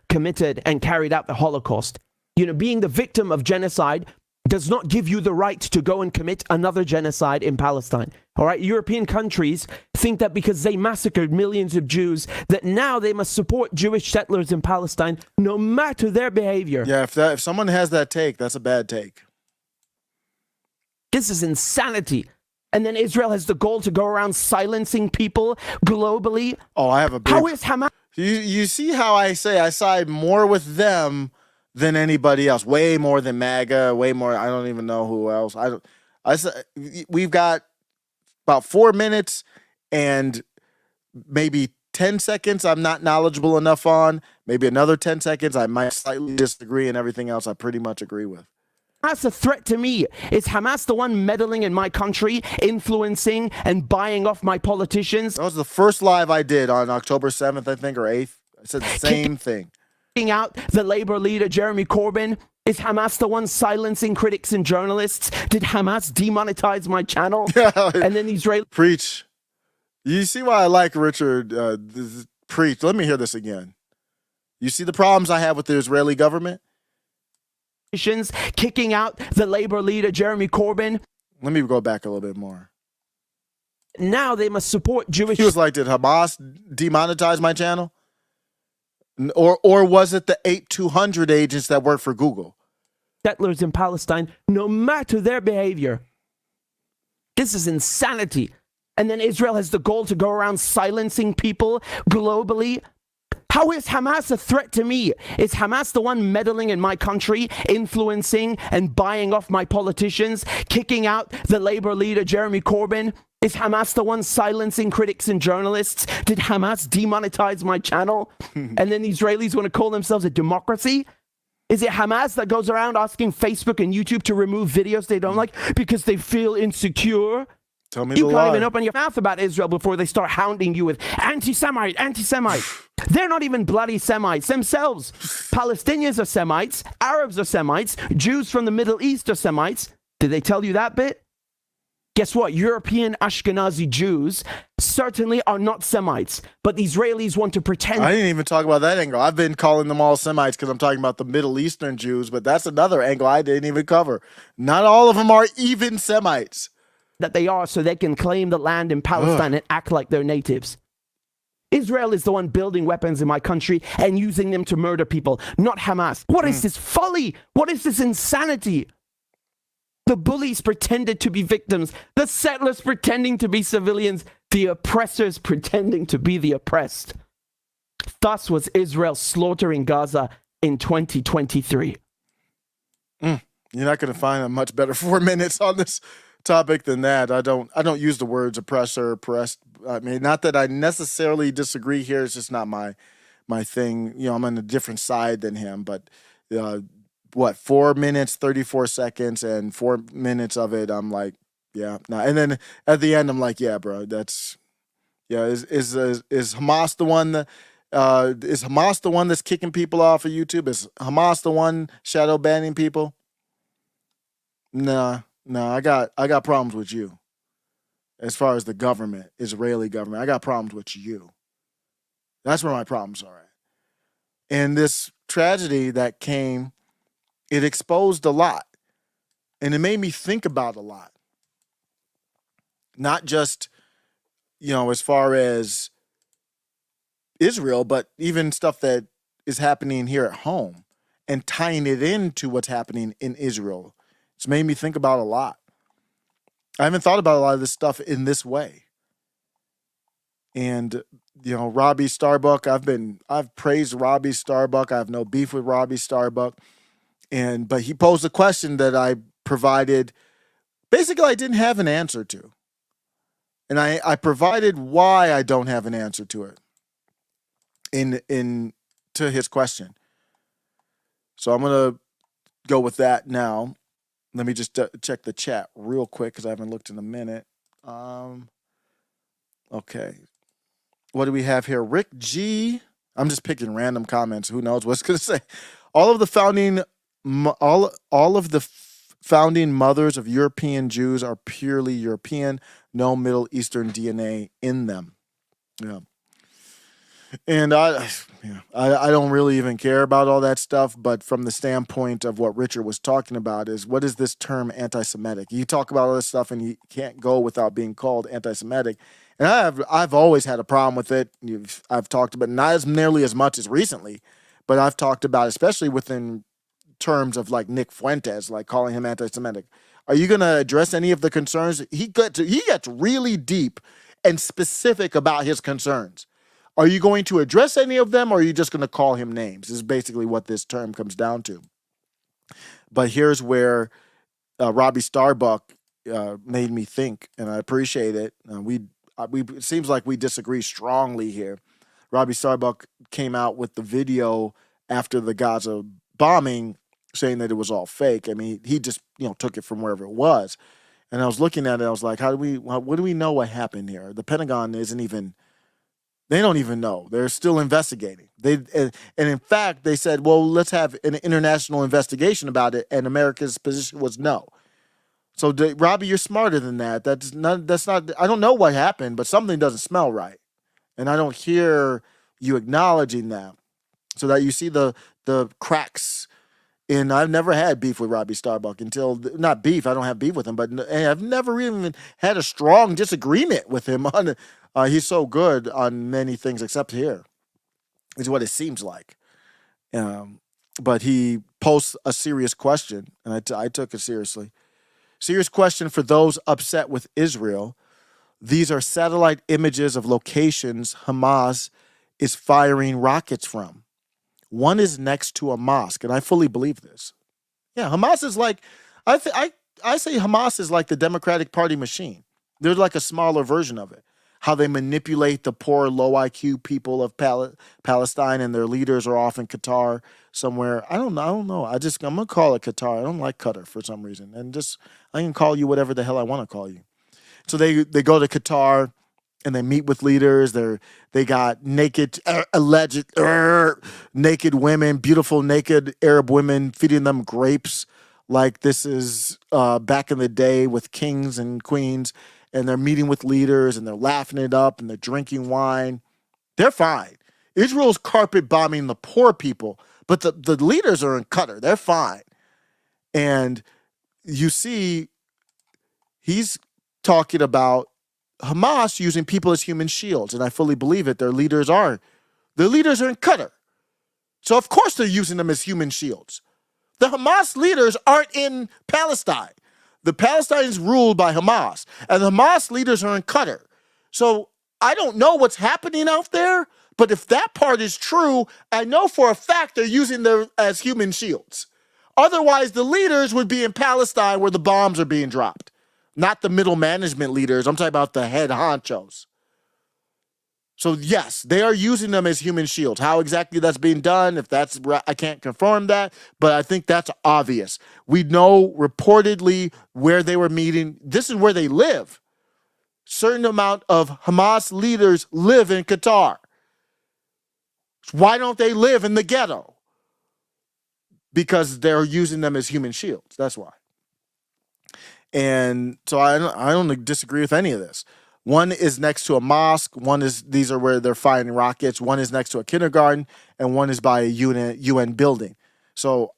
Committed and carried out the Holocaust. Being the victim of genocide does not give you the right to go and commit another genocide in Palestine. All right, European countries think that because they massacred millions of Jews, that now they must support Jewish settlers in Palestine, no matter their behavior. Yeah, if someone has that take, that's a bad take. This is insanity. And then Israel has the goal to go around silencing people globally. Oh, I have a big... How is Hamas... You see how I say I side more with them than anybody else, way more than MAGA, way more. I don't even know who else. We've got about 4 minutes and maybe 10 seconds I'm not knowledgeable enough on. Maybe another 10 seconds I might slightly disagree, and everything else I pretty much agree with. That's a threat to me. Is Hamas the one meddling in my country, influencing and buying off my politicians? That was the first live I did on October 7th, I think, or 8th. I said the same thing. Out the Labour leader, Jeremy Corbyn? Is Hamas the one silencing critics and journalists? Did Hamas demonetize my channel? And then the Israeli... Preach. You see why I like Richard? Preach. Let me hear this again. You see the problems I have with the Israeli government? Kicking out the Labour leader, Jeremy Corbyn. Let me go back a little bit more. Now they must support Jewish... He was like, did Hamas demonetize my channel? Or was it the 8200 agents that work for Google? Settlers in Palestine, no matter their behavior. This is insanity. And then Israel has the goal to go around silencing people globally. How is Hamas a threat to me? Is Hamas the one meddling in my country, influencing and buying off my politicians, kicking out the Labour leader, Jeremy Corbyn? Is Hamas the one silencing critics and journalists? Did Hamas demonetize my channel? And then the Israelis want to call themselves a democracy? Is it Hamas that goes around asking Facebook and YouTube to remove videos they don't like because they feel insecure? Tell me you the can't lie. even open your mouth about Israel before they start hounding you with anti-Semite, anti-Semite. They're not even bloody Semites themselves. Palestinians are Semites. Arabs are Semites. Jews from the Middle East are Semites. Did they tell you that bit? Guess what? European Ashkenazi Jews certainly are not Semites, but the Israelis want to pretend. I didn't even talk about that angle. I've been calling them all Semites because I'm talking about the Middle Eastern Jews, but that's another angle I didn't even cover. Not all of them are even Semites. That they are, so they can claim the land in Palestine and act like they're natives. Israel is the one building weapons in my country and using them to murder people, not Hamas. What is this folly? What is this insanity? The bullies pretended to be victims, the settlers pretending to be civilians, the oppressors pretending to be the oppressed. Thus was Israel slaughtering Gaza in 2023. You're not going to find a much better 4 minutes on this topic than that. I don't use the words oppressor, oppressed. I mean, not that I necessarily disagree here. It's just not my thing. You know, I'm on a different side than him, but 4 minutes, 34 seconds, and 4 minutes of it, I'm like, yeah, no. And then at the end, I'm like, yeah, bro, that's, yeah. Is Hamas the one that, is Hamas the one that's kicking people off of YouTube? Is Hamas the one shadow banning people? Nah, I got problems with you. As far as the government, Israeli government, I got problems with you. That's where my problems are at. And this tragedy that came, it exposed a lot. And it made me think about a lot. Not just, as far as Israel, but even stuff that is happening here at home. and tying it into what's happening in Israel. It's made me think about a lot. I haven't thought about a lot of this stuff in this way. And, Robbie Starbuck, I've praised Robbie Starbuck. I have no beef with Robbie Starbuck. But he posed a question that I provided. Basically, I didn't have an answer to. And I provided why I don't have an answer to it to his question. So I'm going to go with that now. Let me just check the chat real quick because I haven't looked in a minute. Okay. What do we have here? Rick G. I'm just picking random comments. Who knows what's going to say? All of the founding mothers of European Jews are purely European, no Middle Eastern DNA in them. Yeah. And I don't really even care about all that stuff, but from the standpoint of what Richard was talking about is, what is this term anti-Semitic? You talk about all this stuff and you can't go without being called anti-Semitic. And I've always had a problem with it. I've talked about it, not as nearly as much as recently, but I've talked about, especially within terms of like Nick Fuentes, like calling him anti-Semitic. Are you going to address any of the concerns? He gets really deep and specific about his concerns. Are you going to address any of them, or are you just going to call him names? This is basically what this term comes down to. But here's where Robbie Starbuck made me think, and I appreciate it. It seems like we disagree strongly here. Robbie Starbuck came out with the video after the Gaza bombing, saying that it was all fake. I mean, he just took it from wherever it was. And I was looking at it, I was like, what do we know what happened here? The Pentagon they don't even know. They're still investigating. And in fact, they said, well, let's have an international investigation about it. And America's position was no. So Robbie, you're smarter than that. That's not, I don't know what happened, but something doesn't smell right. And I don't hear you acknowledging that. So that you see the cracks in, I've never had beef with Robbie Starbuck not beef, I don't have beef with him, but I've never even had a strong disagreement with him on he's so good on many things except here, is what it seems like. But he posts a serious question, and I took it seriously. Serious question for those upset with Israel. These are satellite images of locations Hamas is firing rockets from. One is next to a mosque, and I fully believe this. Yeah, Hamas is like, I say Hamas is like the Democratic Party machine. They're like a smaller version of it. How they manipulate the poor, low IQ people of Palestine, and their leaders are off in Qatar somewhere. I don't know. I'm gonna call it Qatar. I don't like Qatar for some reason, and I can call you whatever the hell I want to call you. So they go to Qatar, and they meet with leaders. They got alleged naked women, beautiful naked Arab women, feeding them grapes like this is back in the day with kings and queens. And they're meeting with leaders, and they're laughing it up, and they're drinking wine. They're fine. Israel's carpet bombing the poor people, but the leaders are in Qatar. They're fine. And you see, he's talking about Hamas using people as human shields, and I fully believe it. Their leaders are in Qatar. So of course they're using them as human shields. The Hamas leaders aren't in Palestine. The Palestinians ruled by Hamas, and the Hamas leaders are in Qatar. So I don't know what's happening out there, but if that part is true, I know for a fact they're using them as human shields. Otherwise, the leaders would be in Palestine where the bombs are being dropped, not the middle management leaders. I'm talking about the head honchos. So yes, they are using them as human shields. How exactly that's being done, I can't confirm that, but I think that's obvious. We know reportedly where they were meeting. This is where they live. Certain amount of Hamas leaders live in Qatar. Why don't they live in the ghetto? Because they're using them as human shields. That's why. And so I don't disagree with any of this. One is next to a mosque. These are where they're firing rockets. One is next to a kindergarten, and one is by a UN building. So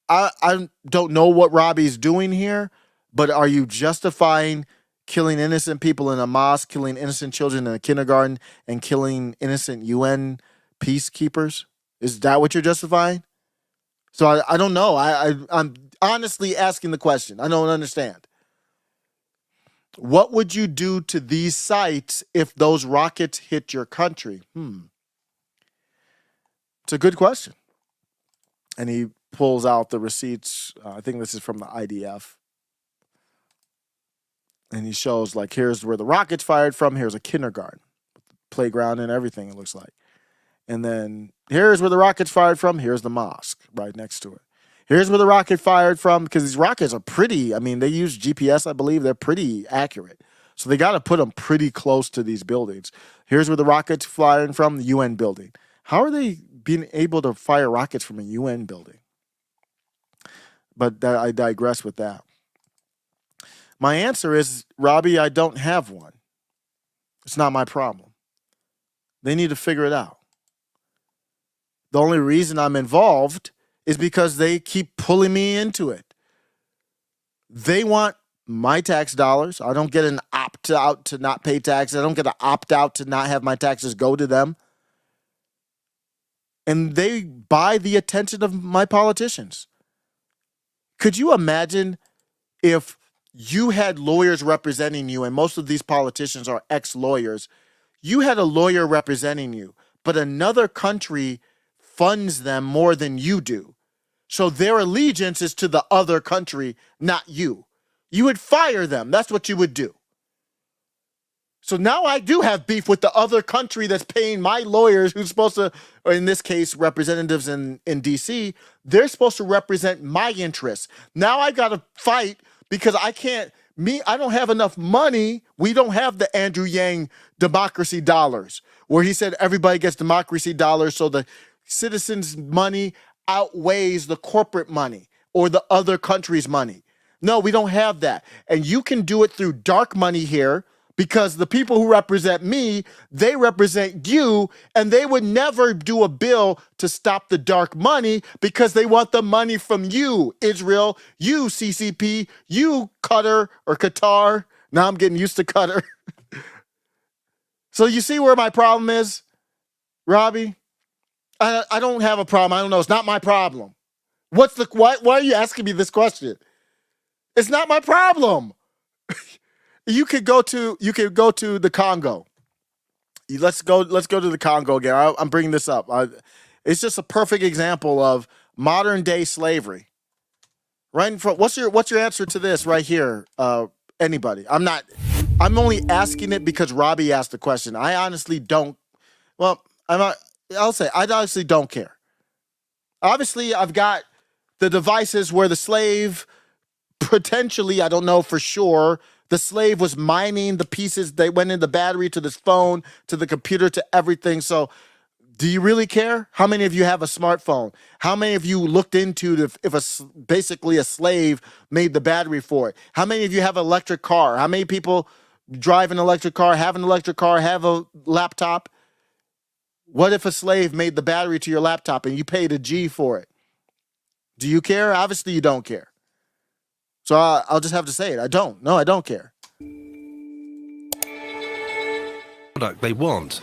I don't know what Robbie's doing here, but are you justifying killing innocent people in a mosque, killing innocent children in a kindergarten, and killing innocent UN peacekeepers? Is that what you're justifying? So I don't know. I'm honestly asking the question. I don't understand. What would you do to these sites if those rockets hit your country? It's a good question. And he pulls out the receipts. I think this is from the IDF. And he shows, like, here's where the rockets fired from. Here's a kindergarten, playground and everything, it looks like. And then here's where the rockets fired from. Here's the mosque right next to it. Here's where the rocket fired from, because these rockets are pretty, I mean, they use GPS, I believe. They're pretty accurate. So they got to put them pretty close to these buildings. Here's where the rockets firing from, the UN building. How are they being able to fire rockets from a UN building? But I digress with that. My answer is, Robbie, I don't have one. It's not my problem. They need to figure it out. The only reason I'm involved is because they keep pulling me into it. They want my tax dollars. I don't get an opt-out to not pay taxes. I don't get an opt-out to not have my taxes go to them. And they buy the attention of my politicians. Could you imagine if you had lawyers representing you, and most of these politicians are ex-lawyers, you had a lawyer representing you, but another country funds them more than you do. So their allegiance is to the other country, not you. You would fire them. That's what you would do. So now I do have beef with the other country that's paying my lawyers, who's supposed to, or in this case, representatives in DC, they're supposed to represent my interests. Now I got to fight because I don't have enough money. We don't have the Andrew Yang democracy dollars, where he said everybody gets democracy dollars, so the citizens' money outweighs the corporate money or the other country's money. No, we don't have that. And you can do it through dark money here, because the people who represent me, they represent you, and they would never do a bill to stop the dark money because they want the money from you, Israel, you, CCP, you, Qatar or Qatar. Now I'm getting used to Qatar. So you see where my problem is, Robbie? I don't have a problem. I don't know. It's not my problem. Why are you asking me this question? It's not my problem. You could go to the Congo. Let's go to the Congo again. I'm bringing this up. It's just a perfect example of modern day slavery. Right in front. What's your answer to this right here? Anybody? I'm only asking it because Robbie asked the question. I honestly don't. Well, I'll say I honestly don't care. Obviously, I've got the devices where the slave potentially, I don't know for sure, the slave was mining the pieces. They went in the battery to this phone, to the computer, to everything. So do you really care? How many of you have a smartphone? How many of you looked into if basically a slave made the battery for it? How many of you have an electric car? How many people drive an electric car, have an electric car, have a laptop? What if a slave made the battery to your laptop and you paid a G for it? Do you care? Obviously you don't care. So I'll just have to say it. I don't. No, I don't care. Product they want.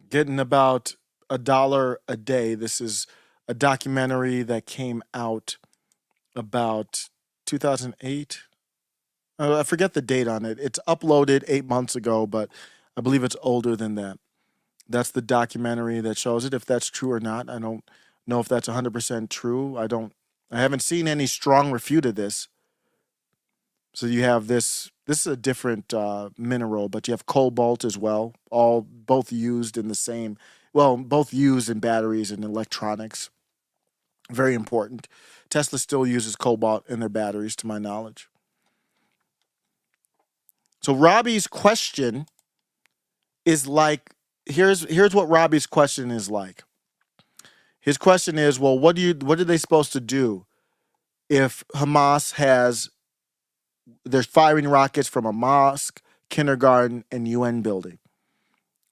Getting about $1 a day. This is a documentary that came out about 2008. I forget the date on it. It's uploaded 8 months ago, but I believe it's older than that. That's the documentary that shows it. If that's true or not, I don't know if that's 100% true. I haven't seen any strong refute of this. So you have this is a different mineral, but you have cobalt as well, both used in both used in batteries and electronics. Very important. Tesla still uses cobalt in their batteries, to my knowledge. So Robbie's question is like, here's what Robbie's question is like. His question is, well, what are they supposed to do if Hamas they're firing rockets from a mosque, kindergarten, and UN building?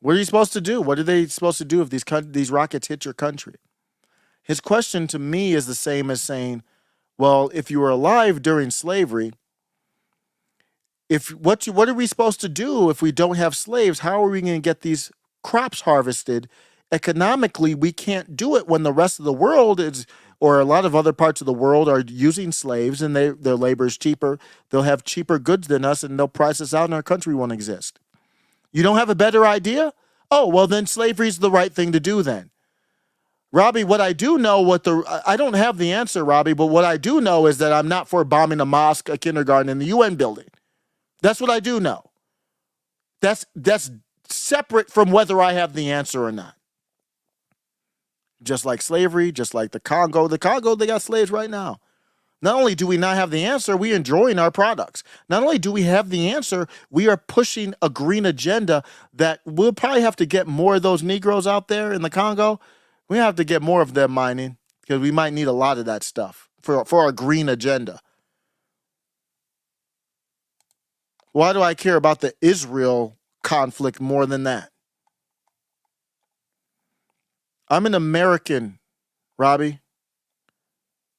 What are you supposed to do? What are they supposed to do if these rockets hit your country? His question to me is the same as saying, well, if you were alive during slavery, what are we supposed to do if we don't have slaves? How are we going to get these crops harvested? Economically, we can't do it when the rest of the world is or a lot of other parts of the world are using slaves, and their labor is cheaper. They'll have cheaper goods than us, and they'll price us out, and our country won't exist. You don't have a better idea? Oh, well, then slavery's the right thing to do then. Robbie, what I do know, I don't have the answer, Robbie, but what I do know is that I'm not for bombing a mosque, a kindergarten, and the UN building. That's what I do know. That's separate from whether I have the answer or not. Just like slavery, just like the Congo. The Congo, they got slaves right now. Not only do we not have the answer, we're enjoying our products. Not only do we have the answer, we are pushing a green agenda that we'll probably have to get more of those Negroes out there in the Congo. We have to get more of them mining because we might need a lot of that stuff for our green agenda. Why do I care about the Israel conflict more than that? I'm an American, Robbie.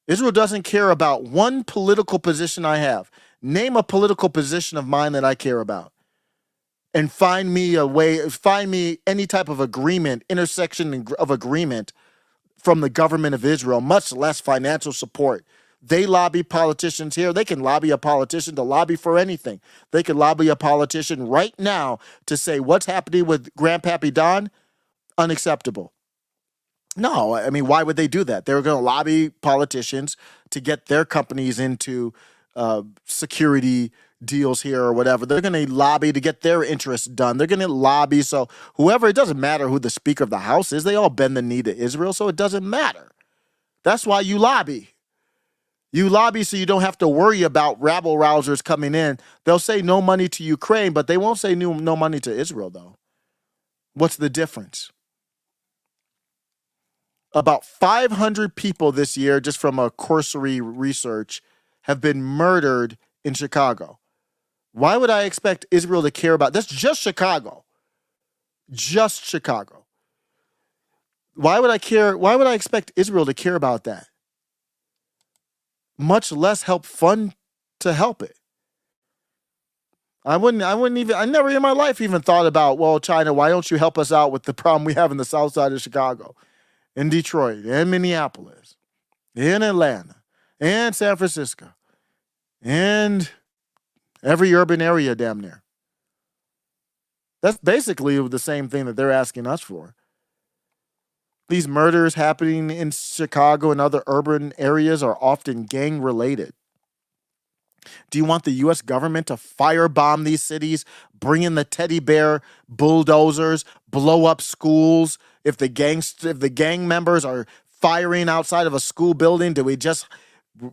Israel doesn't care about one political position I have. Name a political position of mine that I care about. And find me any type of agreement, intersection of agreement from the government of Israel, much less financial support. They lobby politicians here. They can lobby a politician to lobby for anything. They can lobby a politician right now to say what's happening with Grandpappy Don, unacceptable. No, I mean, why would they do that? They're going to lobby politicians to get their companies into security deals here or whatever. They're going to lobby to get their interests done. They're going to lobby. So whoever, it doesn't matter who the Speaker of the House is. They all bend the knee to Israel, so it doesn't matter. That's why you lobby. You lobby so you don't have to worry about rabble-rousers coming in. They'll say no money to Ukraine, but they won't say no money to Israel, though. What's the difference? About 500 people this year, just from a cursory research, have been murdered in Chicago. Why would I expect Israel to care about? That's just Chicago. Just Chicago. Why would I care? Why would I expect Israel to care about that? Much less help fund to help it. I never in my life even thought about, well, China, why don't you help us out with the problem we have in the south side of Chicago? In Detroit, in Minneapolis, in Atlanta, and San Francisco, and every urban area damn near. That's basically the same thing that they're asking us for. These murders happening in Chicago and other urban areas are often gang-related. Do you want the U.S. government to firebomb these cities, bring in the teddy bear bulldozers, blow up schools? If the gang members are firing outside of a school building, do we just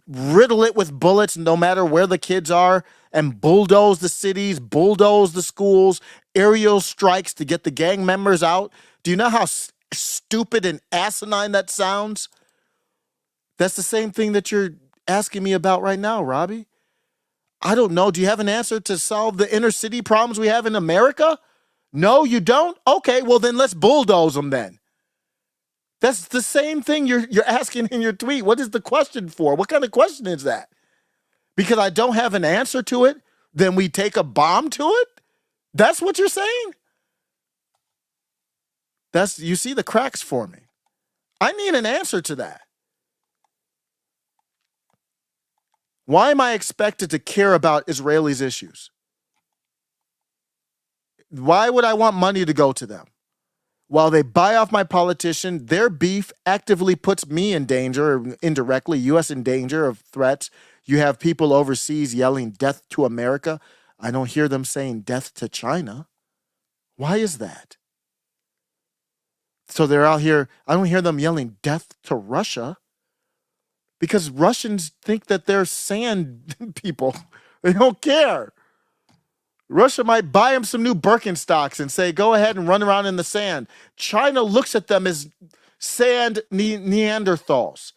riddle it with bullets no matter where the kids are and bulldoze the cities, bulldoze the schools, aerial strikes to get the gang members out? Do you know how stupid and asinine that sounds? That's the same thing that you're asking me about right now, Robbie. I don't know. Do you have an answer to solve the inner city problems we have in America? No, you don't? Okay, well then let's bulldoze them then. That's the same thing you're asking in your tweet. What is the question for? What kind of question is that? Because I don't have an answer to it, then we take a bomb to it? That's what you're saying? You see the cracks for me. I need an answer to that. Why am I expected to care about Israelis' issues? Why would I want money to go to them? While they buy off my politician, their beef actively puts me in danger, or indirectly, U.S. in danger of threats. You have people overseas yelling death to America. I don't hear them saying death to China. Why is that? So they're out here, I don't hear them yelling death to Russia because Russians think that they're sand people. They don't care. Russia might buy them some new Birkenstocks and say, go ahead and run around in the sand. China looks at them as sand Neanderthals.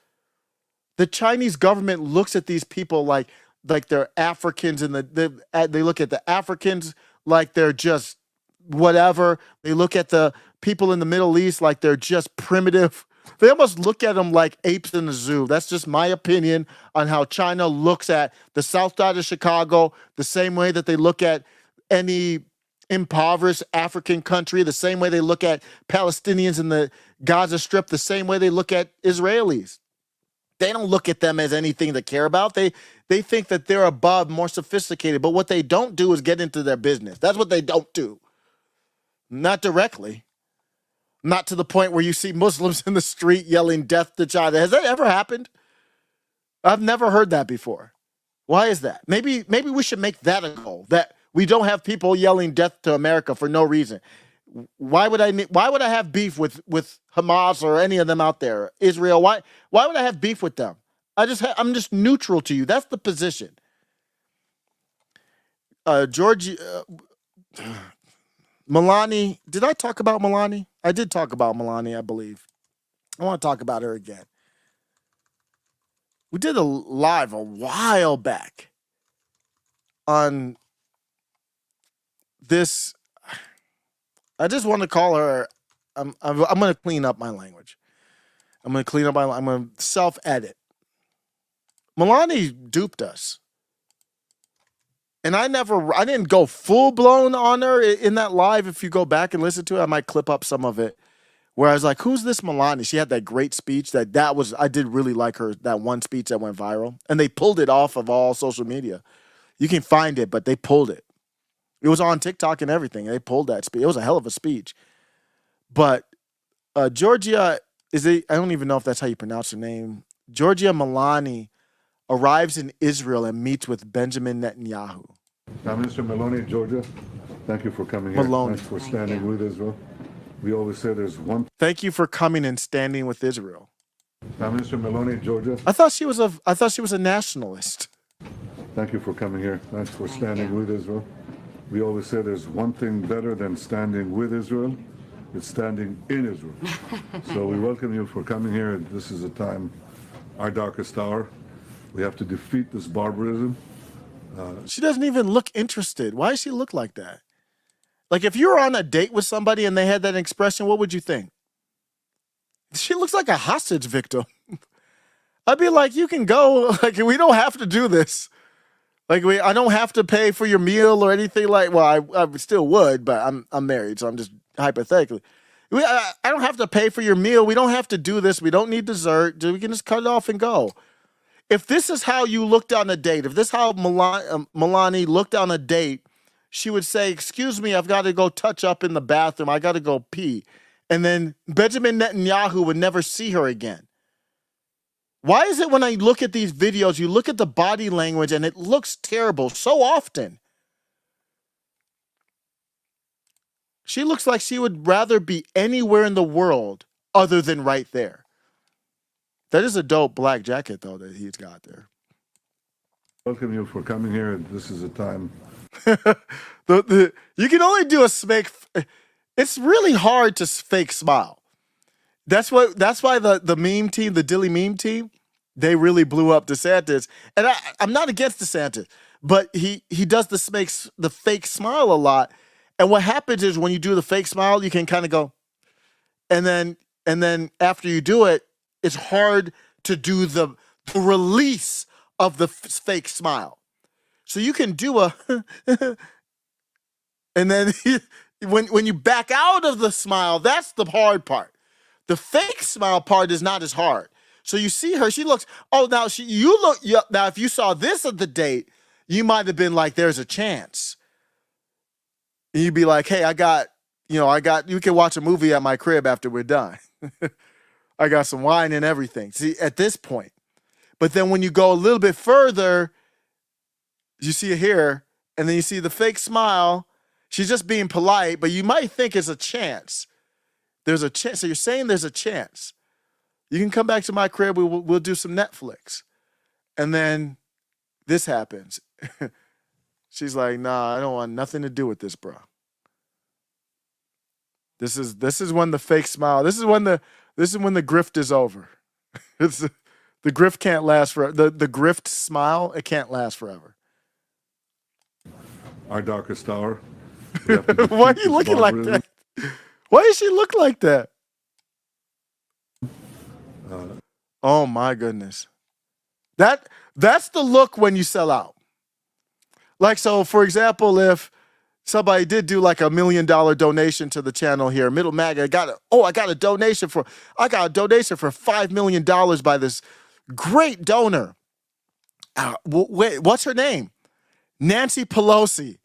The Chinese government looks at these people like they're Africans, and they look at the Africans like they're just whatever. They look at the people in the Middle East like they're just primitive. They almost look at them like apes in a zoo. That's just my opinion on how China looks at the south side of Chicago, the same way that they look at any impoverished African country, the same way they look at Palestinians in the Gaza Strip, the same way they look at Israelis. They don't look at them as anything to care about. They think that they're above, more sophisticated. But what they don't do is get into their business. That's what they don't do. Not directly. Not to the point where you see Muslims in the street yelling death to China. Has that ever happened? I've never heard that before. Why is that? Maybe we should make that a goal, that we don't have people yelling death to America for no reason. Why would I have beef with Hamas or any of them out there? Israel, why would I have beef with them? I'm just neutral to you. That's the position. Georgia, Melania, did I talk about Melania? I did talk about Melania, I believe. I want to talk about her again. We did a live a while back on this. I just want to call her. I'm going to clean up my language. I'm going to self-edit. Melania duped us. And I didn't go full blown on her in that live. If you go back and listen to it, I might clip up some of it where I was like, who's this Melania? She had that great speech I did really like her, that one speech that went viral. And they pulled it off of all social media. You can find it, but they pulled it. It was on TikTok and everything. They pulled that speech. It was a hell of a speech. But Georgia, I don't even know if that's how you pronounce her name. Georgia Meloni arrives in Israel and meets with Benjamin Netanyahu. Prime Minister Meloni, Georgia, thank you for coming here. Thanks for standing with Israel. We always say there's one. Thank you for coming and standing with Israel. Prime Minister Meloni, Georgia. I thought she was a nationalist. Thank you for coming here. Thanks for standing with Israel. We always say there's one thing better than standing with Israel. It's standing in Israel. So we welcome you for coming here. This is a time, our darkest hour. We have to defeat this barbarism. She doesn't even look interested. Why does she look like that? Like if you were on a date with somebody and they had that expression, what would you think? She looks like a hostage victim. I'd be like, you can go. Like, we don't have to do this. Like, I don't have to pay for your meal or anything like. Well, I still would, but I'm married, so I'm just hypothetically. I don't have to pay for your meal. We don't have to do this. We don't need dessert. We can just cut it off and go. If this is how you looked on a date, if this is how Melania looked on a date, she would say, excuse me, I've got to go touch up in the bathroom. I got to go pee. And then Benjamin Netanyahu would never see her again. Why is it when I look at these videos, you look at the body language and it looks terrible so often? She looks like she would rather be anywhere in the world other than right there. That is a dope black jacket, though, that he's got there. Welcome you for coming here. This is a time. You can only do a fake. It's really hard to fake smile. That's why the meme team, the Dilly meme team, they really blew up DeSantis. And I'm not against DeSantis, but he does the fake smile a lot. And what happens is when you do the fake smile, you can kind of go, and then after you do it, it's hard to do the release of the fake smile. So you can do a, and then when you back out of the smile, that's the hard part. The fake smile part is not as hard. So you see her, she looks, now if you saw this at the date, you might have been like, there's a chance. And you'd be like, hey, you can watch a movie at my crib after we're done. I got some wine and everything. See, at this point. But then when you go a little bit further, you see it here, and then you see the fake smile. She's just being polite, but you might think it's a chance. There's a chance. So you're saying there's a chance. You can come back to my crib. We'll do some Netflix. And then this happens. She's like, nah, I don't want nothing to do with this, bro. This is when the fake smile. This is when the grift is over. The grift can't last forever. The grift smile, it can't last forever. Our darkest hour. Why are you looking like that? Why does she look like that? Oh my goodness. That's the look when you sell out. Like, so for example, if somebody did do like $1 million donation to the channel here, Middle Mag, I got a donation for $5 million by this Great donor. Wait, what's her name? Nancy Pelosi.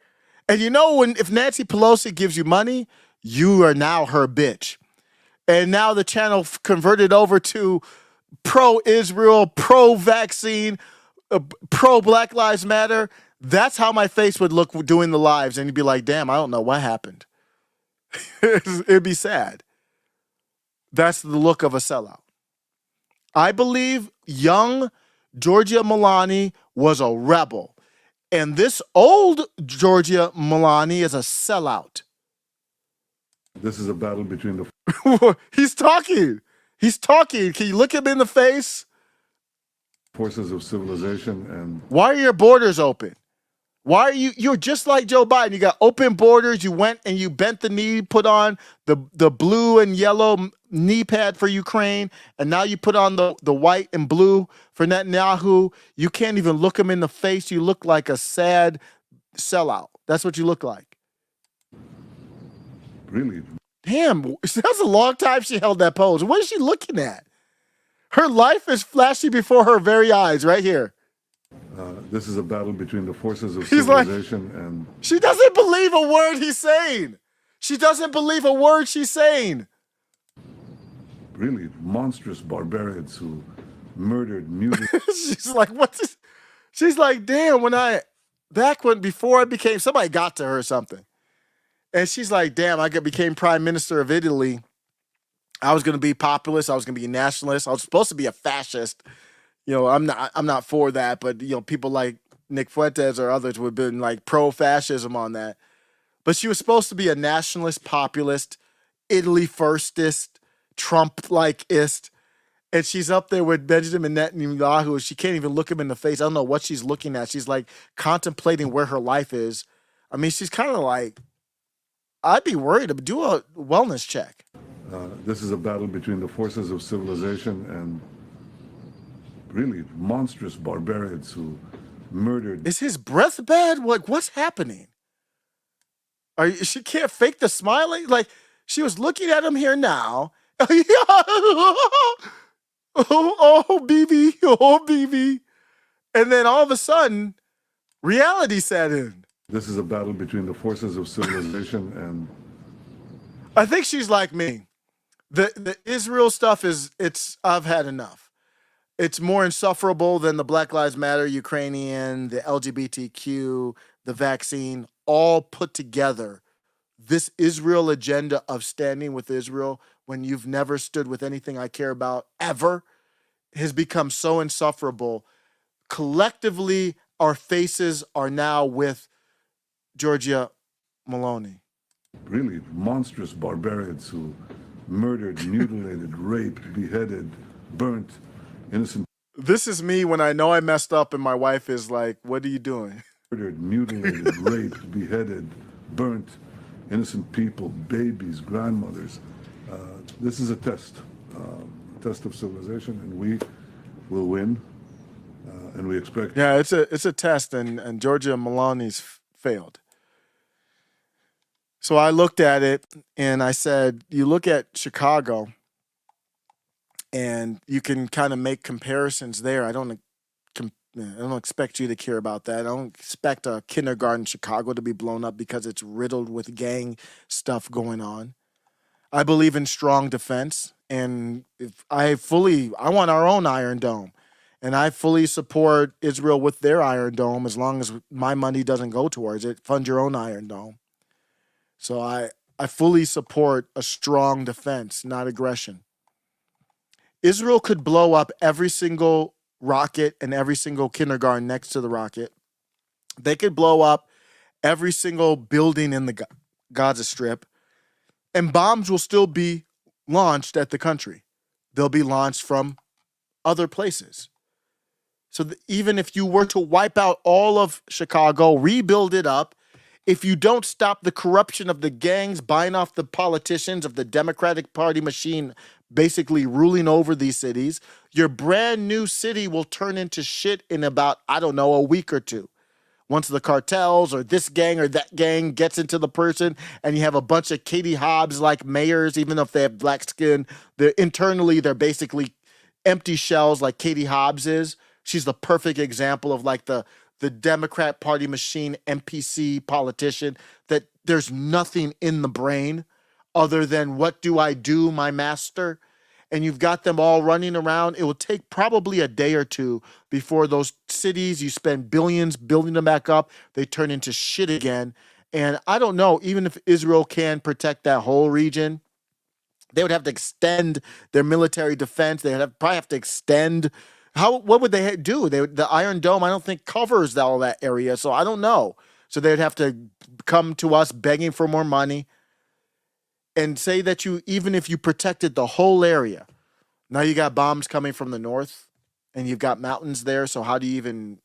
And you know, if Nancy Pelosi gives you money, you are now her bitch. And now the channel converted over to pro-Israel, pro-vaccine, pro-Black Lives Matter. That's how my face would look doing the lives. And you'd be like, damn, I don't know what happened. It'd be sad. That's the look of a sellout. I believe young Giorgia Meloni was a rebel. And this old Giorgia Meloni is a sellout. This is a battle between the... He's talking. He's talking. Can you look him in the face? Forces of civilization and... Why are your borders open? Why are you're just like Joe Biden. You got open borders. You went and you bent the knee, put on the blue and yellow knee pad for Ukraine, and now you put on the white and blue for Netanyahu. You can't even look him in the face. You look like a sad sellout. That's what you look like. Really? Damn, that's a long time she held that pose. What is she looking at? Her life is flashing before her very eyes right here. This is a battle between the forces of civilization and... She doesn't believe a word he's saying. She doesn't believe a word she's saying. Really monstrous barbarians who murdered, mutilated... She's like, what's this? She's like, damn, before I became, somebody got to her or something. And she's like, damn, I became prime minister of Italy. I was going to be populist. I was going to be a nationalist. I was supposed to be a fascist. You know, I'm not for that, but you know, people like Nick Fuentes or others would have been like pro-fascism on that. But she was supposed to be a nationalist, populist, Italy firstist, Trump-like-ist. And she's up there with Benjamin Netanyahu. She can't even look him in the face. I don't know what she's looking at. She's like contemplating where her life is. I mean, she's kind of like, I'd be worried. Do a wellness check. This is a battle between the forces of civilization and really monstrous barbarians who murdered... Is his breath bad? What's happening? She can't fake the smiling? Like, she was looking at him here now. Oh, BB. Oh, BB. And then all of a sudden, reality set in. This is a battle between the forces of civilization and... I think she's like me. The Israel stuff I've had enough. It's more insufferable than the Black Lives Matter, Ukrainian, the LGBTQ, the vaccine, all put together. This Israel agenda of standing with Israel when you've never stood with anything I care about ever has become so insufferable. Collectively, our faces are now with Giorgia Meloni. Really monstrous barbarians who murdered, mutilated, raped, beheaded, burnt innocent... This is me when I know I messed up and my wife is like, what are you doing? Murdered, mutilated, raped, beheaded, burnt innocent people, babies, grandmothers. This is a test of civilization, and we will win, and we expect... Yeah, it's a test, and Giorgia Meloni's failed. So I looked at it and I said, you look at Chicago and you can kind of make comparisons there. I don't expect you to care about that. I don't expect a kindergarten in Chicago to be blown up because it's riddled with gang stuff going on. I believe in strong defense, and I want our own Iron Dome. And I fully support Israel with their Iron Dome as long as my money doesn't go towards it. Fund your own Iron Dome. So I fully support a strong defense, not aggression. Israel could blow up every single rocket and every single kindergarten next to the rocket. They could blow up every single building in the Gaza Strip, and bombs will still be launched at the country. They'll be launched from other places. So even if you were to wipe out all of Chicago, rebuild it up, if you don't stop the corruption of the gangs buying off the politicians of the Democratic Party machine basically ruling over these cities, your brand new city will turn into shit in about, I don't know, a week or two. Once the cartels or this gang or that gang gets into the person and you have a bunch of Katie Hobbs like mayors, even if they have black skin, they're basically empty shells like Katie Hobbs is. She's the perfect example of like the Democrat Party machine NPC politician, that there's nothing in the brain other than what do I do, my master? And you've got them all running around. It will take probably a day or two before those cities you spend billions building them back up, they turn into shit again. And I don't know, even if Israel can protect that whole region, they would have to extend their military defense. They would probably have to extend. What would they do? The Iron Dome, I don't think covers all that area, so I don't know. So they would have to come to us begging for more money and say that even if you protected the whole area, now you got bombs coming from the north and you've got mountains there. So how do you even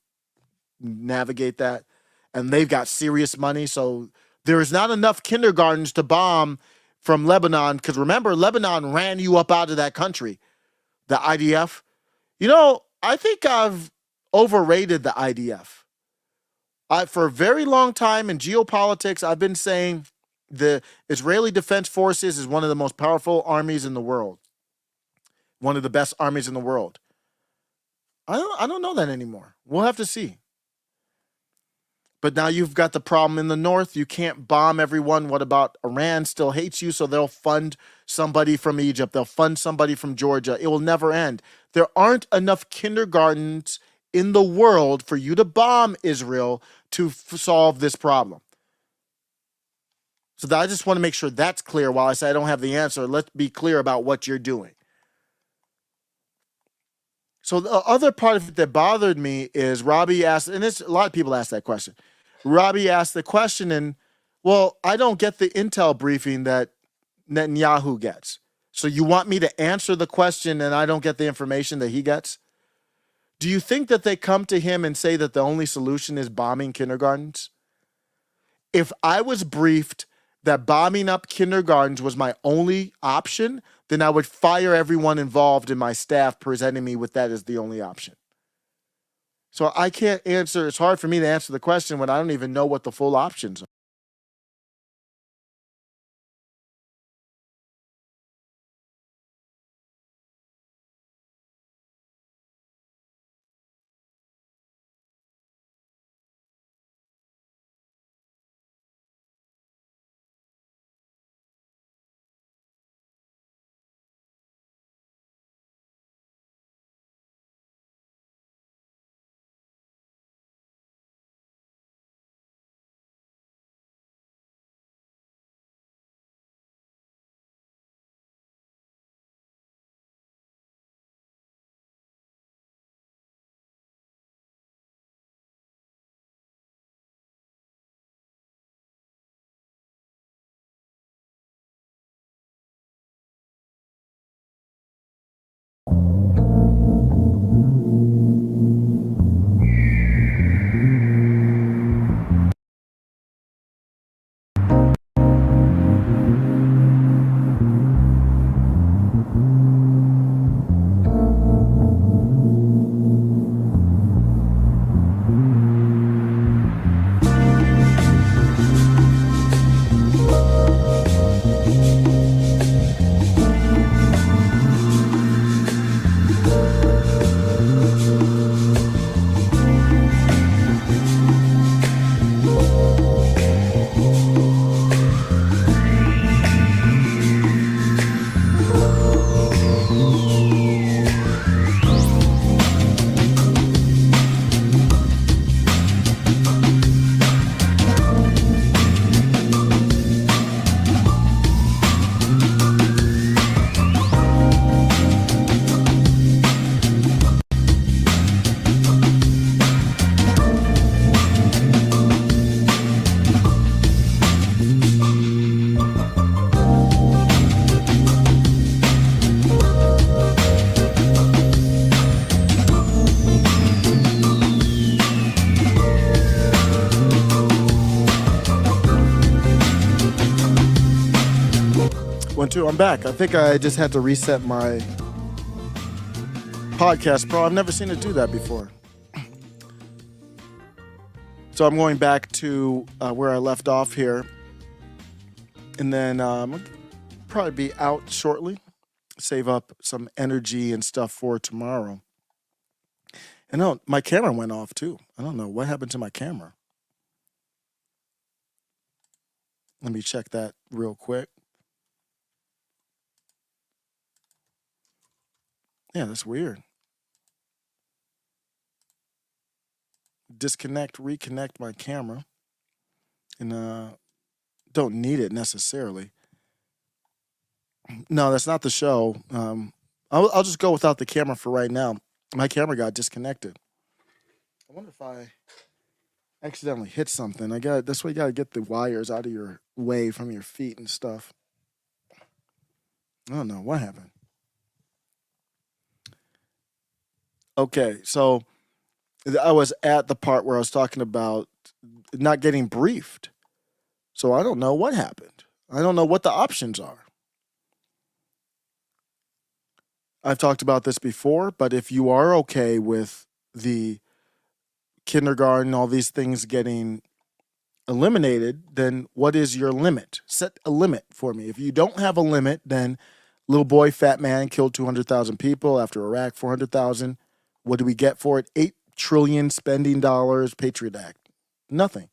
navigate that? And they've got serious money. So there is not enough kindergartens to bomb from Lebanon. Because remember, Lebanon ran you up out of that country, the IDF. I think I've overrated the IDF. For a very long time in geopolitics, I've been saying the Israeli Defense Forces is one of the most powerful armies in the world. One of the best armies in the world. I don't know that anymore. We'll have to see. But now you've got the problem in the north. You can't bomb everyone. What about Iran still hates you, so they'll fund somebody from Egypt. They'll fund somebody from Georgia. It will never end. There aren't enough kindergartens in the world for you to bomb Israel to solve this problem. So I just want to make sure that's clear. While I say I don't have the answer, let's be clear about what you're doing. So the other part of it that bothered me is Robbie asked, and a lot of people ask that question. Robbie asked the question, and well, I don't get the intel briefing that Netanyahu gets. So you want me to answer the question and I don't get the information that he gets? Do you think that they come to him and say that the only solution is bombing kindergartens? If I was briefed that bombing up kindergartens was my only option, then I would fire everyone involved in my staff presenting me with that as the only option. So I can't answer. It's hard for me to answer the question when I don't even know what the full options are. I'm back. I think I just had to reset my podcast pro. I've never seen it do that before. So I'm going back to where I left off here. And then I'll probably be out shortly. save up some energy and stuff for tomorrow. And no, my camera went off too. I don't know what happened to my camera. Let me check that real quick. Yeah, that's weird. Disconnect, reconnect my camera. And don't need it necessarily. No, that's not the show. I'll just go without the camera for right now. My camera got disconnected. I wonder if I accidentally hit something. That's why you gotta get the wires out of your way from your feet and stuff. I don't know what happened. Okay, so I was at the part where I was talking about not getting briefed. So I don't know what happened. I don't know what the options are. I've talked about this before, but if you are okay with the kindergarten, all these things getting eliminated, then what is your limit? Set a limit for me. If you don't have a limit, then little boy, fat man killed 200,000 people after Iraq, 400,000. What do we get for it? 8 trillion spending dollars, Patriot Act. Nothing.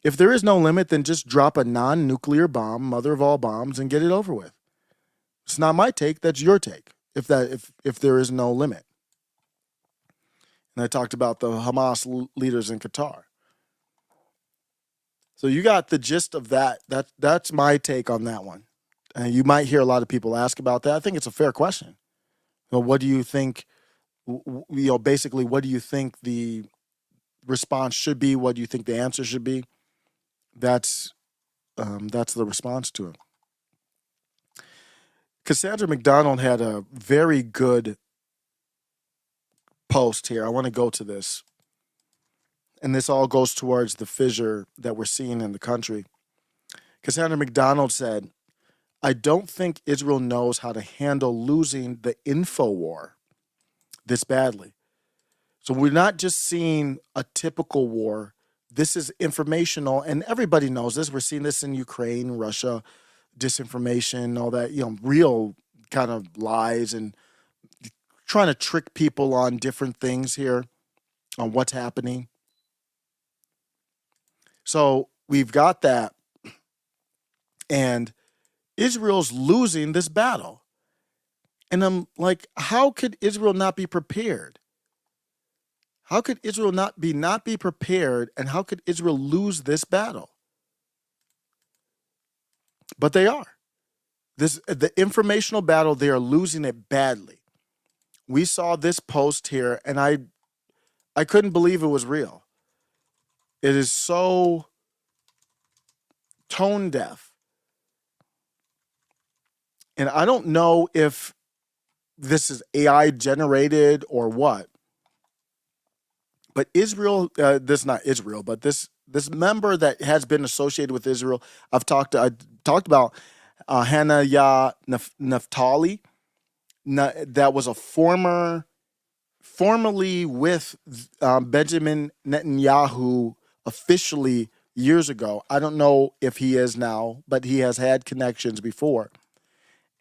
If there is no limit, then just drop a non-nuclear bomb, mother of all bombs, and get it over with. It's not my take, that's your take, if there is no limit. And I talked about the Hamas leaders in Qatar. So you got the gist of that. That's my take on that one. And you might hear a lot of people ask about that. I think it's a fair question. What do you think, basically, what do you think the response should be? What do you think the answer should be? That's the response to it. Cassandra McDonald had a very good post here. I want to go to this. And this all goes towards the fissure that we're seeing in the country. Cassandra McDonald said, I don't think Israel knows how to handle losing the info war this badly. So we're not just seeing a typical war. This is informational, and everybody knows this. We're seeing this in Ukraine, Russia, disinformation, all that, real kind of lies and trying to trick people on different things here, on what's happening. So we've got that, and Israel's losing this battle. And I'm like, how could Israel not be prepared? How could Israel not be prepared, and how could Israel lose this battle? But they are. The informational battle, they are losing it badly. We saw this post here, and I couldn't believe it was real. It is so tone deaf. And I don't know if this is AI generated or what. But Israel, not Israel, but this member that has been associated with Israel, I talked about Hanaya Naftali. That was a formerly with Benjamin Netanyahu officially years ago. I don't know if he is now, but he has had connections before.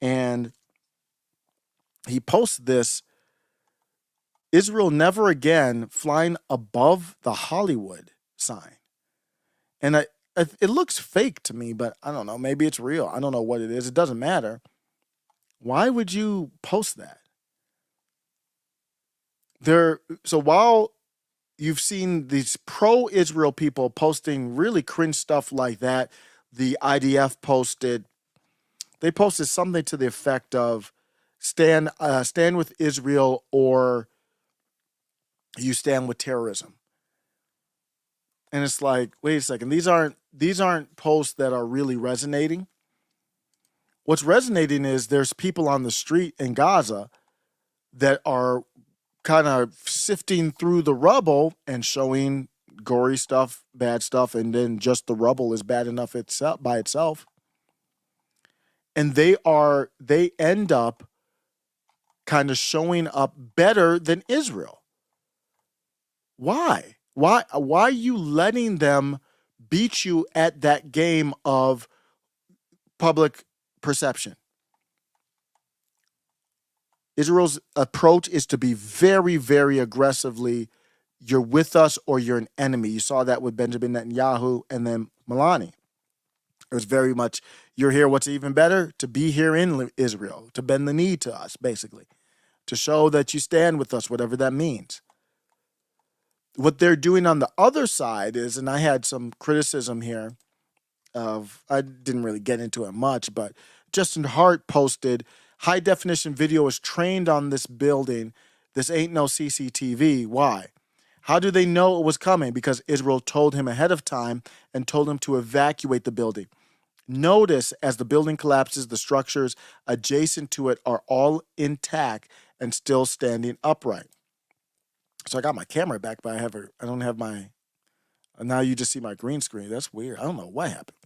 And he posts this, Israel never again, flying above the Hollywood sign. And it looks fake to me, but I don't know. Maybe it's real. I don't know what it is. It doesn't matter. Why would you post that? So while you've seen these pro-Israel people posting really cringe stuff like that, the IDF posted something to the effect of stand with Israel or you stand with terrorism. And it's like, wait a second, these aren't posts that are really resonating. What's resonating is there's people on the street in Gaza that are kind of sifting through the rubble and showing gory stuff, bad stuff, and then just the rubble is bad enough by itself. And they end up kind of showing up better than Israel. Why? Why are you letting them beat you at that game of public perception? Israel's approach is to be very, very aggressively, you're with us or you're an enemy. You saw that with Benjamin Netanyahu and then Melania. It was very much, you're here, what's even better? To be here in Israel, to bend the knee to us, basically, to show that you stand with us, whatever that means. What they're doing on the other side is, and I had some criticism here of, I didn't really get into it much, but Justin Hart posted, high definition video is trained on this building. This ain't no CCTV. Why? How do they know it was coming? Because Israel told him ahead of time and told him to evacuate the building. Notice as the building collapses, the structures adjacent to it are all intact and still standing upright. So I got my camera back, but I don't have my, now you just see my green screen. That's weird. I don't know what happened.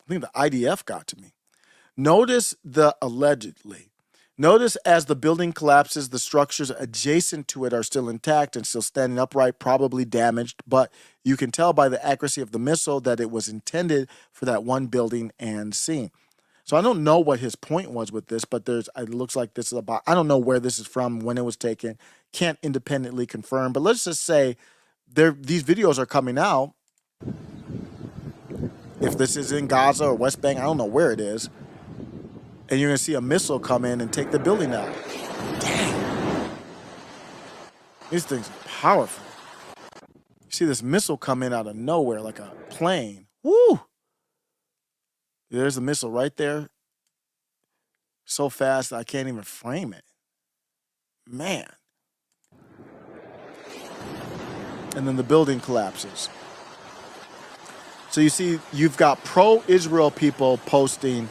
I think the IDF got to me. Notice allegedly. Notice as the building collapses, the structures adjacent to it are still intact and still standing upright, probably damaged, but you can tell by the accuracy of the missile that it was intended for that one building and scene. So I don't know what his point was with this, but it looks like this is about, I don't know where this is from, when it was taken, can't independently confirm, but let's just say these videos are coming out. If this is in Gaza or West Bank, I don't know where it is. And you're going to see a missile come in and take the building out. Dang. These things are powerful. You see this missile come in out of nowhere like a plane. Woo! There's a missile right there. So fast I can't even frame it. Man. And then the building collapses. So you see, you've got pro-Israel people posting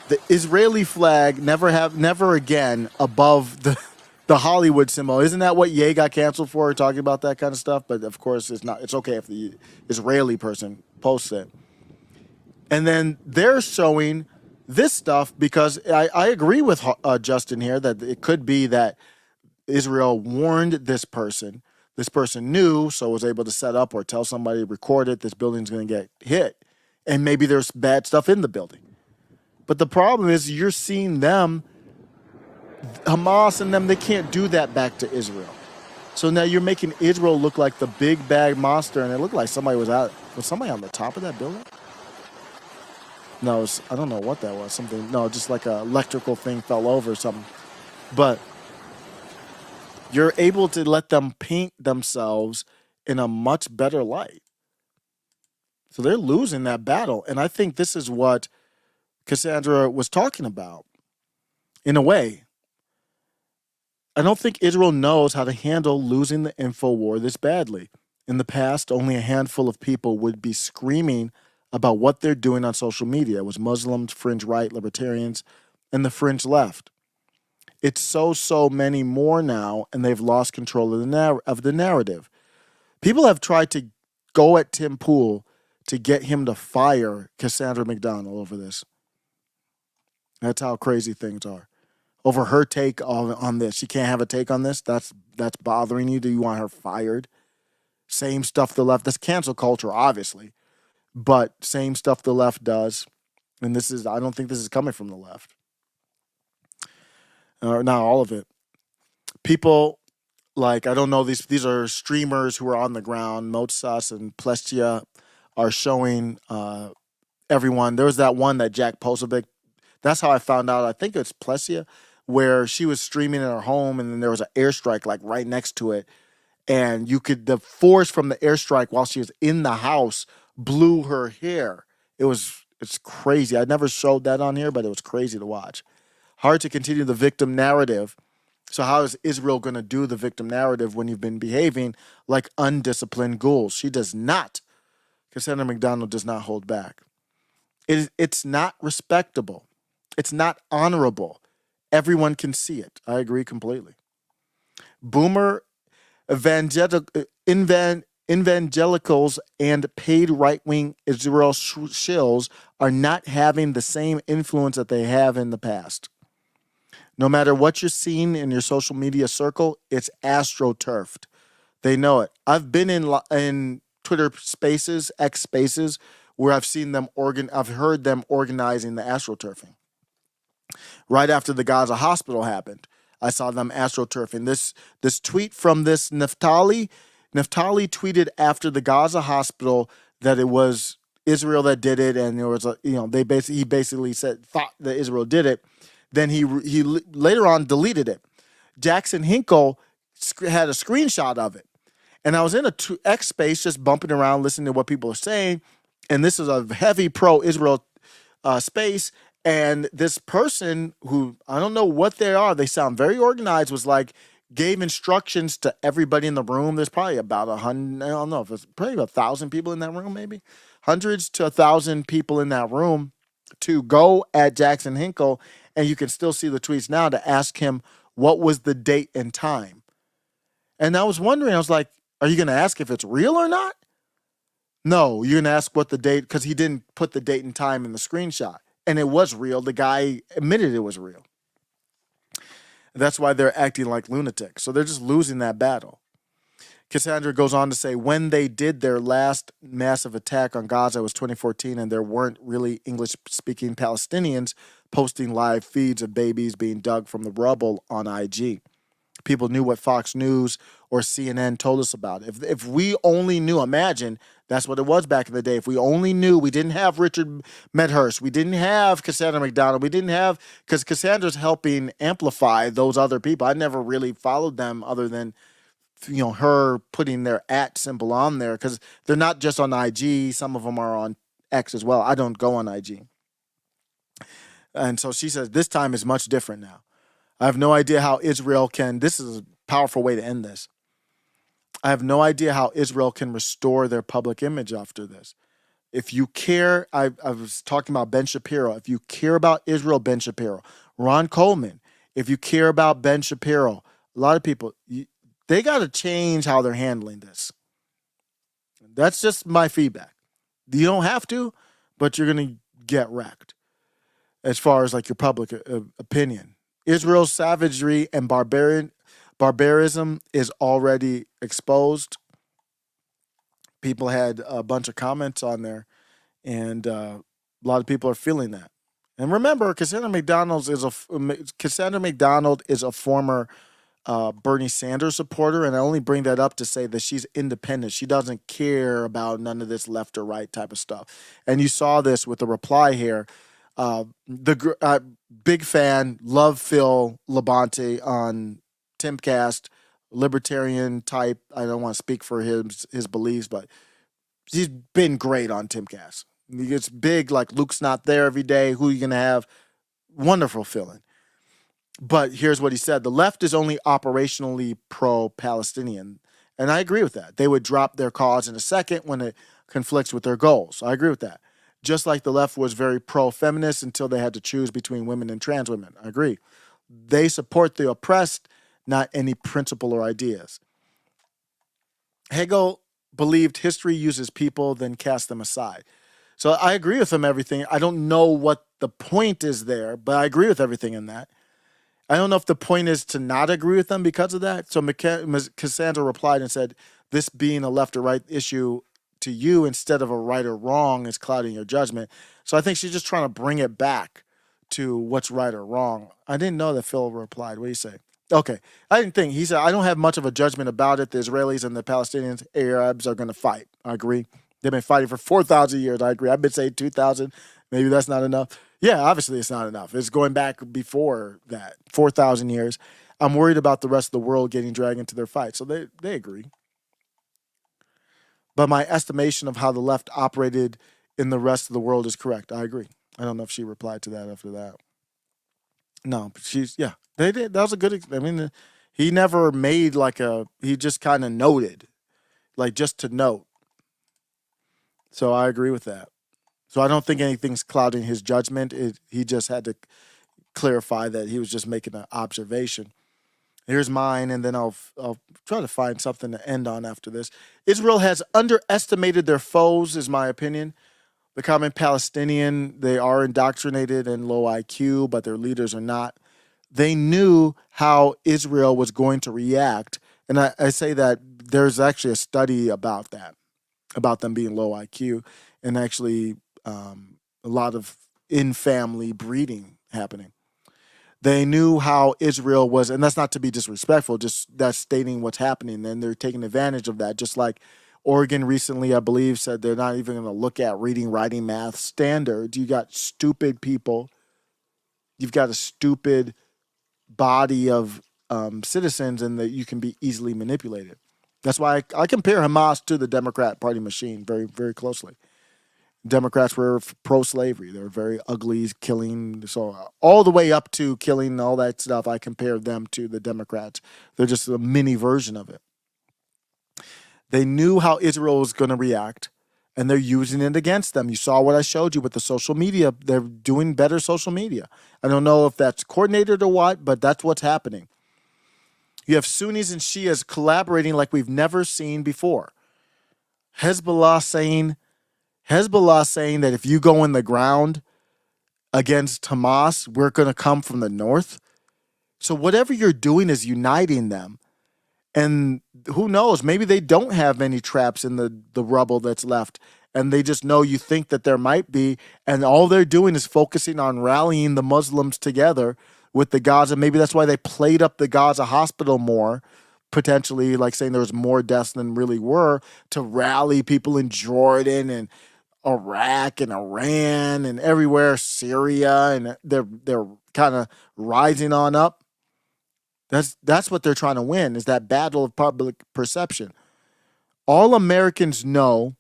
the Israeli flag never again above the Hollywood symbol. Isn't that what Ye got canceled for, talking about that kind of stuff? But of course, it's not. It's okay if the Israeli person posts it. And then they're showing this stuff because I agree with Justin here that it could be that Israel warned this person. This person knew, so was able to set up or tell somebody, record it, this building's going to get hit. And maybe there's bad stuff in the building. But the problem is you're seeing them, Hamas and them, they can't do that back to Israel. So now you're making Israel look like the big bad monster, and it looked like somebody was somebody on the top of that building? No, I don't know what that was. Just like an electrical thing fell over or something. But you're able to let them paint themselves in a much better light. So they're losing that battle. And I think this is what Cassandra was talking about, in a way. I don't think Israel knows how to handle losing the info war this badly. In the past, only a handful of people would be screaming about what they're doing on social media. It was Muslims, fringe right, libertarians, and the fringe left. It's so many more now, and they've lost control of the narrative. People have tried to go at Tim Pool to get him to fire Cassandra McDonald over this. That's how crazy things are. Over her take on this. She can't have a take on this? That's bothering you? Do you want her fired? Same stuff the left. That's cancel culture, obviously. But same stuff the left does. And I don't think this is coming from the left. Not all of it. People, like, I don't know, these are streamers who are on the ground. Motsas and Plestia are showing everyone. There was that one that Jack Posobiec, that's how I found out. I think it's Plessia, where she was streaming in her home, and then there was an airstrike like right next to it, and the force from the airstrike while she was in the house blew her hair. It's crazy. I never showed that on here, but it was crazy to watch. Hard to continue the victim narrative. So how is Israel going to do the victim narrative when you've been behaving like undisciplined ghouls? She does not. Cassandra McDonald does not hold back. It's not respectable. It's not honorable. Everyone can see it. I agree completely. Boomer evangelicals and paid right-wing Israel shills are not having the same influence that they have in the past. No matter what you're seeing in your social media circle, it's astroturfed. They know it. I've been in Twitter spaces, X spaces, where I've seen them I've heard them organizing the astroturfing. right after the Gaza hospital happened. I saw them astroturfing. This tweet from this Naftali tweeted after the Gaza hospital that it was Israel that did it, and there was he basically thought that Israel did it. Then he later on deleted it. Jackson Hinkle had a screenshot of it, and I was in a X space just bumping around, listening to what people are saying, and this is a heavy pro-Israel space. And this person who, I don't know what they are, they sound very organized, was like, gave instructions to everybody in the room. There's probably about 100, I don't know, if it's probably about 1,000 people in that room, maybe hundreds to 1,000 people in that room, to go at Jackson Hinkle. And you can still see the tweets now, to ask him what was the date and time. And I was wondering, I was like, are you going to ask if it's real or not? No, you're going to ask what the date, because he didn't put the date and time in the screenshot. And it was real. The guy admitted it was real. That's why they're acting like lunatics. So they're just losing that battle. Cassandra goes on to say, when they did their last massive attack on Gaza, it was 2014, and there weren't really English-speaking Palestinians posting live feeds of babies being dug from the rubble on IG. People knew what Fox News or CNN told us about. If we only knew, imagine that's what it was back in the day. If we only knew, we didn't have Richard Medhurst, we didn't have Cassandra McDonald, we didn't have, because Cassandra's helping amplify those other people. I never really followed them other than, her putting their @ symbol on there, because they're not just on IG. Some of them are on X as well. I don't go on IG. And so she says, this time is much different now. I have no idea how Israel can, this is a powerful way to end this. I have no idea how Israel can restore their public image after this. If you care, I was talking about Ben Shapiro. If you care about Israel, Ben Shapiro. Ron Coleman, if you care about Ben Shapiro, a lot of people, they got to change how they're handling this. That's just my feedback. You don't have to, but you're going to get wrecked as far as like your public opinion. Israel's savagery and barbarism is already exposed. People had a bunch of comments on there, and a lot of people are feeling that. And remember, Cassandra McDonald is a former Bernie Sanders supporter, and I only bring that up to say that she's independent. She doesn't care about none of this left or right type of stuff. And you saw this with the reply here. Big fan, love Phil Labonte on Timcast, libertarian type. I don't want to speak for his beliefs, but he's been great on Timcast. It's big, like Luke's not there every day. Who are you going to have? Wonderful feeling. But here's what he said. The left is only operationally pro-Palestinian. And I agree with that. They would drop their cause in a second when it conflicts with their goals. I agree with that. Just like the left was very pro-feminist until they had to choose between women and trans women. I agree. They support the oppressed, not any principle or ideas. Hegel believed history uses people, then casts them aside. So I agree with him everything. I don't know what the point is there, but I agree with everything in that. I don't know if the point is to not agree with them because of that. So Cassandra replied and said, this being a left or right issue to you instead of a right or wrong is clouding your judgment. So I think she's just trying to bring it back to what's right or wrong. I didn't know that Phil replied. What do you say? Okay. I didn't think. He said, I don't have much of a judgment about it. The Israelis and the Palestinians, Arabs are going to fight. I agree. They've been fighting for 4,000 years. I agree. I've been saying 2,000. Maybe that's not enough. Yeah, obviously it's not enough. It's going back before that, 4,000 years. I'm worried about the rest of the world getting dragged into their fight. So they agree. But my estimation of how the left operated in the rest of the world is correct. I agree. I don't know if she replied to that after that. No, but they did. That was a good, he never made he just kind of noted, like just to note. So I agree with that. So I don't think anything's clouding his judgment. He just had to clarify that he was just making an observation. Here's mine, and then I'll try to find something to end on after this. Israel has underestimated their foes, is my opinion. The common Palestinian, they are indoctrinated and low IQ, but their leaders are not. They knew how Israel was going to react, and I say that there's actually a study about that, about them being low IQ, and actually a lot of in-family breeding happening. They knew how Israel was, and that's not to be disrespectful, just that's stating what's happening, and they're taking advantage of that. Just like Oregon recently, I believe, said they're not even going to look at reading, writing, math standards. You got stupid people. You've got a stupid body of citizens, and that you can be easily manipulated. That's why I compare Hamas to the Democrat Party machine very, very closely. Democrats were pro-slavery. They were very ugly, killing. So all the way up to killing, all that stuff, I compare them to the Democrats. They're just a mini version of it. They knew how Israel was going to react, and they're using it against them. You saw what I showed you with the social media. They're doing better social media. I don't know if that's coordinated or what, but that's what's happening. You have Sunnis and Shias collaborating like we've never seen before. Hezbollah saying that if you go in the ground against Hamas, we're going to come from the north. So whatever you're doing is uniting them. And who knows, maybe they don't have any traps in the rubble that's left. And they just know you think that there might be. And all they're doing is focusing on rallying the Muslims together with the Gaza. Maybe that's why they played up the Gaza hospital more, potentially, like saying there was more deaths than really were, to rally people in Jordan and Iraq and Iran and everywhere, Syria, and they're kind of rising on up. That's what they're trying to win, is that battle of public perception. All Americans know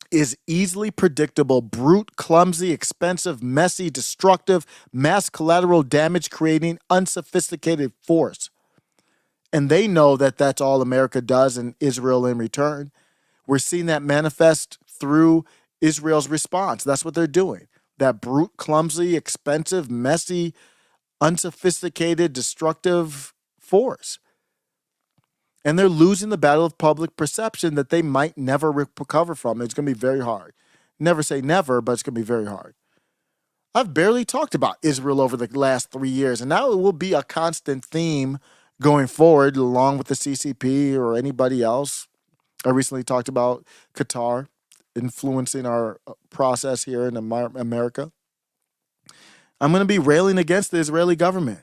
is easily predictable, brute, clumsy, expensive, messy, destructive, mass collateral damage creating, unsophisticated force. And they know that that's all America does, and Israel in return. We're seeing that manifest through Israel's response. That's what they're doing. That brute, clumsy, expensive, messy, unsophisticated, destructive force. And they're losing the battle of public perception that they might never recover from. It's going to be very hard. Never say never, but it's going to be very hard. I've barely talked about Israel over the last 3 years, and now it will be a constant theme going forward, along with the CCP or anybody else. I recently talked about Qatar influencing our process here in America. I'm going to be railing against the Israeli government.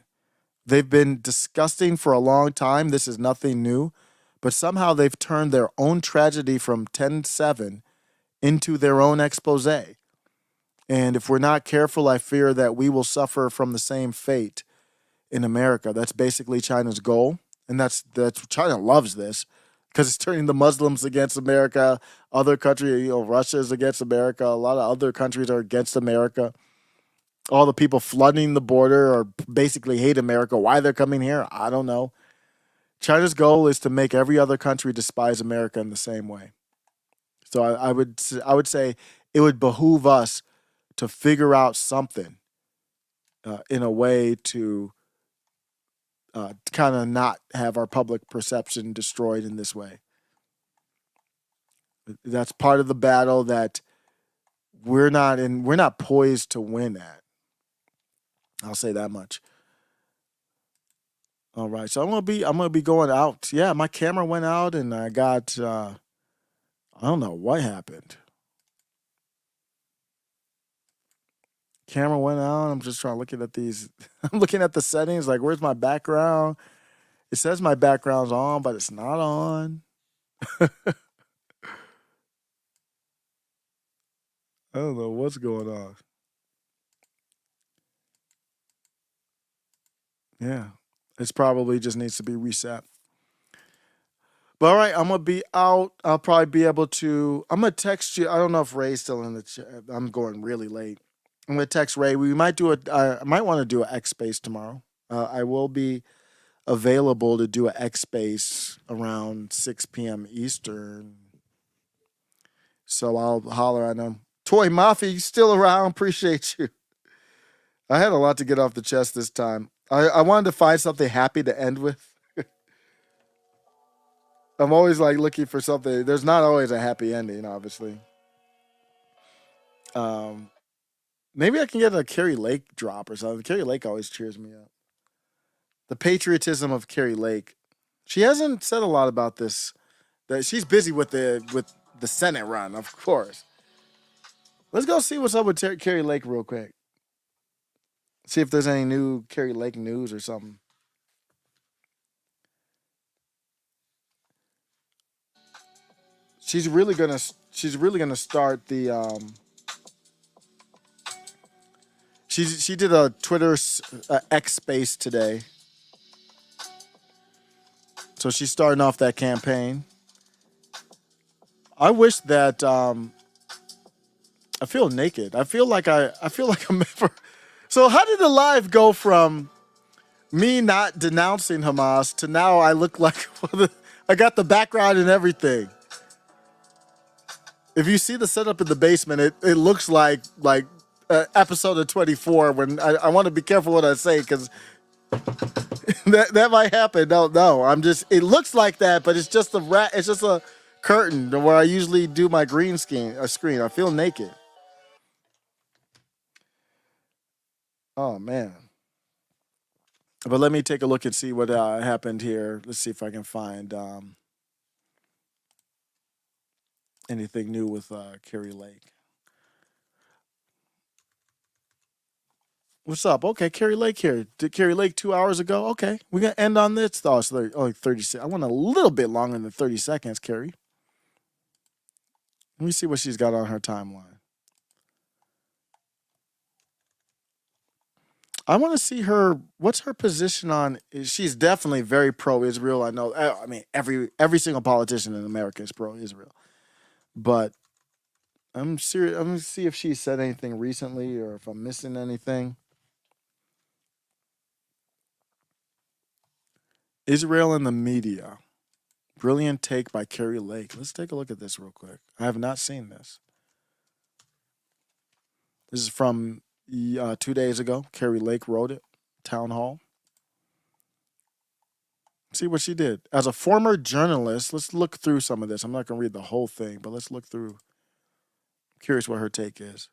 They've been disgusting for a long time. This is nothing new. But somehow they've turned their own tragedy from 10/7 into their own expose. And if we're not careful, I fear that we will suffer from the same fate in America. That's basically China's goal. And that's China loves this, because it's turning the Muslims against America. Other countries, Russia is against America. A lot of other countries are against America. All the people flooding the border or basically hate America. Why they're coming here, I don't know. China's goal is to make every other country despise America in the same way. So I would say it would behoove us to figure out something in a way to kind of not have our public perception destroyed in this way. That's part of the battle that we're not poised to win at. I'll say that much. All right, so I'm gonna be going out. Yeah, my camera went out, and I got I don't know what happened. Camera went out. I'm just looking at these. I'm looking at the settings. Like, where's my background? It says my background's on, but it's not on. I don't know what's going on. Yeah, it's probably just needs to be reset. But all right, I'm gonna be out. I'll probably be able to. I'm gonna text you. I don't know if Ray's still in the chat. I'm going really late. I'm gonna text Ray. We might do I might want to do an X Space tomorrow. I will be available to do an X Space around 6 p.m. Eastern. So I'll holler at him. Toy Mafia, you still around? Appreciate you. I had a lot to get off the chest this time. I wanted to find something happy to end with. I'm always like looking for something. There's not always a happy ending, obviously. Maybe I can get a Carrie Lake drop or something. Carrie Lake always cheers me up. The patriotism of Carrie Lake. She hasn't said a lot about this. That she's busy with the Senate run, of course. Let's go see what's up with Carrie Lake real quick. See if there's any new Carrie Lake news or something. She's really gonna start the she did a Twitter X space today. So she's starting off that campaign. I wish that I feel naked. I feel like I'm ever. So how did the live go from me not denouncing Hamas to now I look like I got the background and everything? If you see the setup in the basement, it looks like episode of 24. When I want to be careful what I say because that might happen. No. It looks like that, but it's just a curtain where I usually do my green screen. I feel naked. Oh man. But let me take a look and see what happened here. Let's see if I can find anything new with Carrie Lake. What's up? Okay, Carrie Lake here. Did Carrie Lake 2 hours ago? Okay, we're going to end on this. Oh, it's only 30 I want a little bit longer than 30 seconds, Carrie. Let me see what she's got on her timeline. I want to see her. What's her position on? She's definitely very pro-Israel. I know. I mean, every single politician in America is pro-Israel. But I'm serious. I'm going to see if she said anything recently or if I'm missing anything. Israel and the media. Brilliant take by Carrie Lake. Let's take a look at this real quick. I have not seen this. This is from 2 days ago. Carrie Lake wrote it. Town Hall. See what she did. As a former journalist, let's look through some of this. I'm not going to read the whole thing, but let's look through. I'm curious what her take is.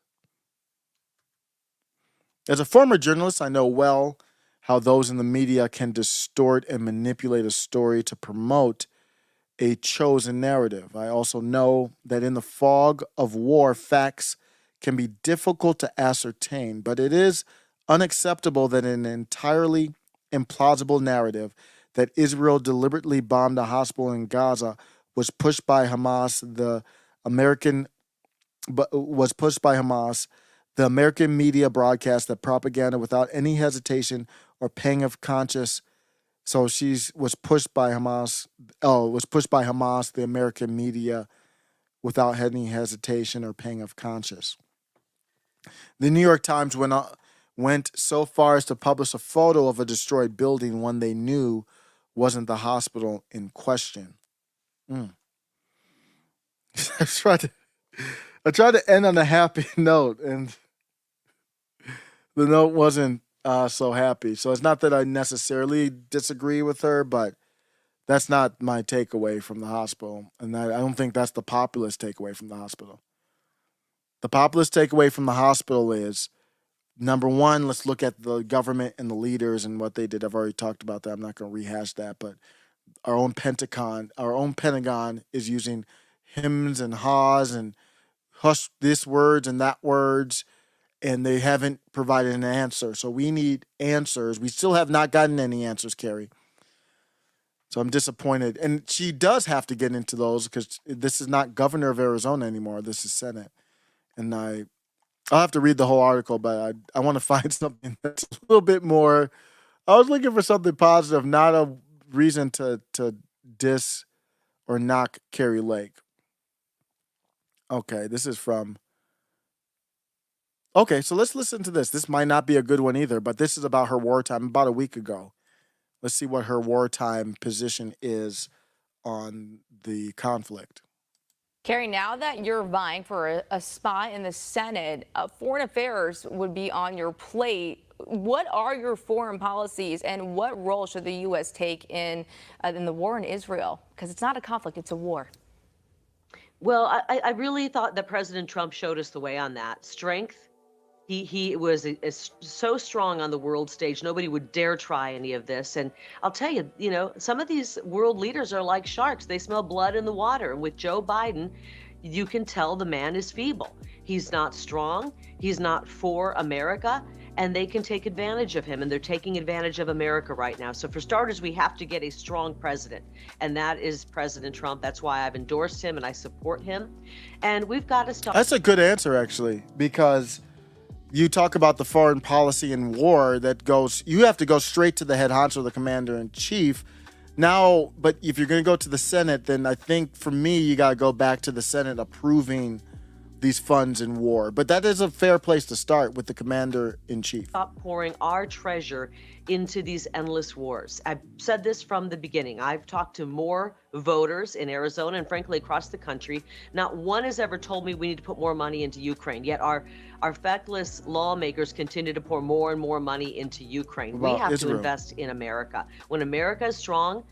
As a former journalist, I know well how those in the media can distort and manipulate a story to promote a chosen narrative. I also know that in the fog of war, facts can be difficult to ascertain, but it is unacceptable that an entirely implausible narrative that Israel deliberately bombed a hospital in Gaza was pushed by Hamas. The American media broadcast that propaganda without any hesitation or pang of conscience. So was pushed by Hamas. The American media, without any hesitation or pang of conscience. The New York Times went so far as to publish a photo of a destroyed building, one they knew wasn't the hospital in question. I tried to end on a happy note, and the note wasn't so happy. So it's not that I necessarily disagree with her, but that's not my takeaway from the hospital. And I don't think that's the populist takeaway from the hospital. The populist takeaway from the hospital is, number one, let's look at the government and the leaders and what they did. I've already talked about that. I'm not going to rehash that, but our own Pentagon is using hymns and haws and hush this words and that words, and they haven't provided an answer. So we need answers. We still have not gotten any answers, Carrie. So I'm disappointed. And she does have to get into those because this is not governor of Arizona anymore. This is Senate. And I'll have to read the whole article, but I want to find something that's a little bit more. I was looking for something positive, not a reason to diss or knock Carrie Lake. Okay, this is from. Okay, so let's listen to this. This might not be a good one either, but this is about her wartime about a week ago. Let's see what her wartime position is on the conflict. Carrie, now that you're vying for a spot in the Senate, foreign affairs would be on your plate. What are your foreign policies, and what role should the U.S. take in the war in Israel? Because it's not a conflict, it's a war. Well, I really thought that President Trump showed us the way on that. Strength. He was so strong on the world stage. Nobody would dare try any of this. And I'll tell you, some of these world leaders are like sharks. They smell blood in the water. And with Joe Biden, you can tell the man is feeble. He's not strong. He's not for America. and they can take advantage of him, and they're taking advantage of America right now. So for starters, we have to get a strong president, and that is President Trump. That's why I've endorsed him and I support him. And we've got to stop. That's a good answer, actually, because you talk about the foreign policy and war that goes, you have to go straight to the head honcho, the commander in chief. Now, but if you're going to go to the Senate, then I think for me, you got to go back to the Senate approving these funds in war. But that is a fair place to start with the commander in chief. Stop pouring our treasure into these endless wars. I've said this from the beginning. I've talked to more voters in Arizona and frankly across the country. Not one has ever told me we need to put more money into Ukraine, yet our feckless lawmakers continue to pour more and more money into Ukraine. We have to invest in America. When America is strong,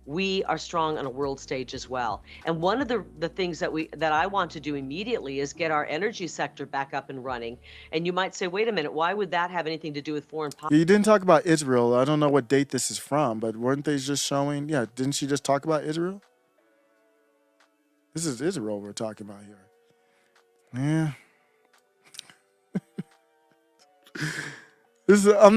we are strong on a world stage as well. And one of the things that I want to do immediately is get our energy sector back up and running. And you might say, wait a minute, why would that have anything to do with foreign policy? You didn't talk about Israel. I don't know what date this is from, but weren't they just showing? Yeah, didn't she just talk about Israel? This is Israel we're talking about here. Yeah. I'm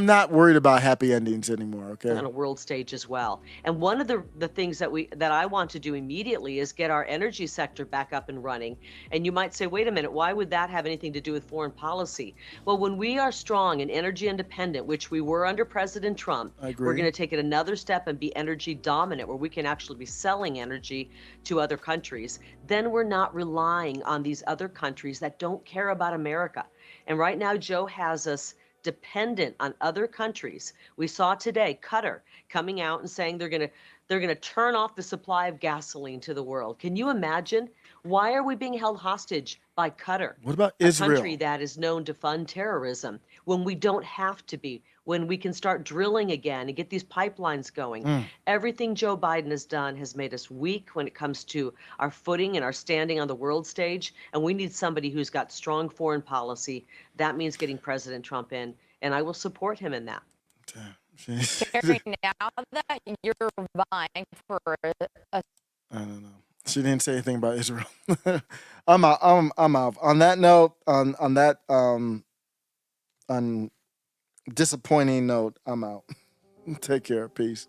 not worried about happy endings anymore, okay? On a world stage as well. And one of the things that I want to do immediately is get our energy sector back up and running. And you might say, wait a minute, why would that have anything to do with foreign policy? Well, when we are strong and energy independent, which we were under President Trump, we're going to take it another step and be energy dominant, where we can actually be selling energy to other countries. Then we're not relying on these other countries that don't care about America. And right now, Joe has us dependent on other countries. We saw today Qatar coming out and saying they're going to turn off the supply of gasoline to the world. Can you imagine? Why are we being held hostage by Qatar? What about Israel? A country that is known to fund terrorism, when we don't have to be, when we can start drilling again and get these pipelines going. Everything Joe Biden has done has made us weak when it comes to our footing and our standing on the world stage. And we need somebody who's got strong foreign policy. That means getting President Trump in, and I will support him in that. Carrie, now that you're vying for a I don't know. She didn't say anything about Israel. I'm out. I'm out. On that note, on that disappointing note, I'm out. Take care. Peace.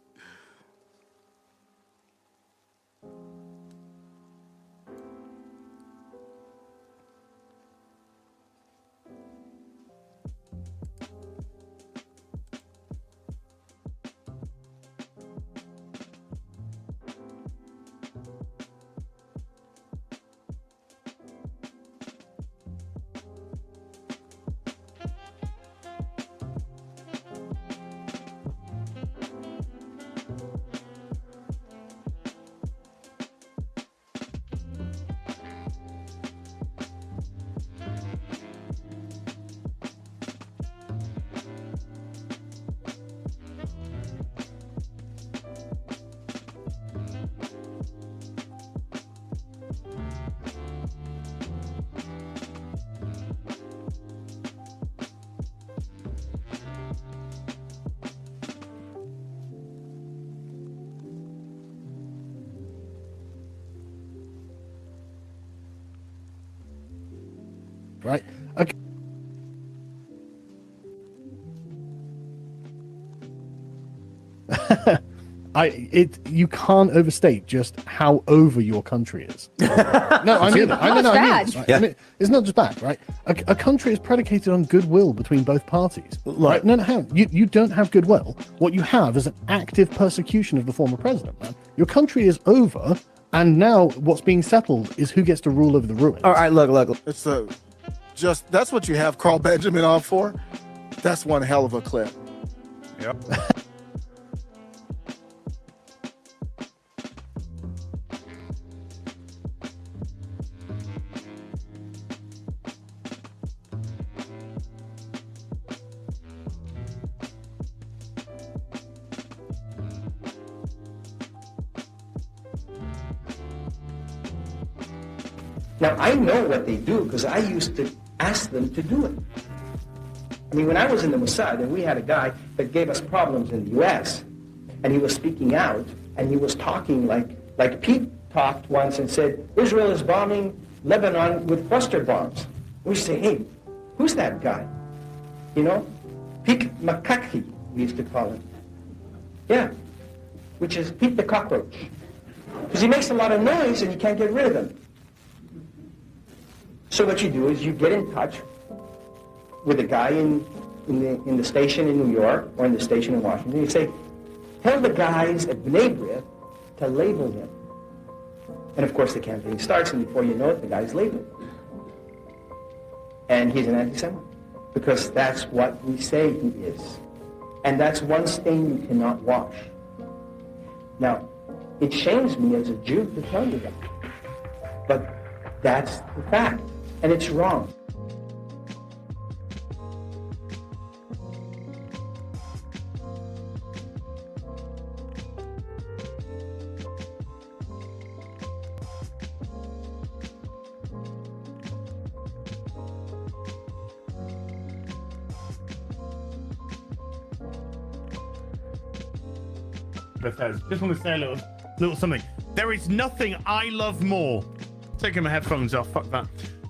Right. Okay. You can't overstate just how over your country is. No, I mean it. I mean it. It's not just bad, right? A country is predicated on goodwill between both parties. Right? No, you don't have goodwill. What you have is an active persecution of the former president, man. Your country is over, and now what's being settled is who gets to rule over the ruins. All right, look. It's that's what you have Carl Benjamin on for. That's one hell of a clip. Yep. Now, I know what they do because I used to ask them to do it. I mean, when I was in the Mossad and we had a guy that gave us problems in the U.S., and he was speaking out, and he was talking like Pete talked once and said, Israel is bombing Lebanon with cluster bombs. We say, hey, who's that guy? You know? Pete McCuckey, we used to call him. Yeah, which is Pete the cockroach. Because he makes a lot of noise and you can't get rid of him. So what you do is you get in touch with a guy in the station in New York or in the station in Washington. You say, tell the guys at B'nai B'rith to label him. And of course the campaign starts, and before you know it, the guy's labeled. And he's an anti-Semite. Because that's what we say he is. And that's one stain you cannot wash. Now, it shames me as a Jew to tell you that. But that's the fact. And it's wrong. Bethesda. Just want to say a little something. There is nothing I love more. Taking my headphones off. Fuck that.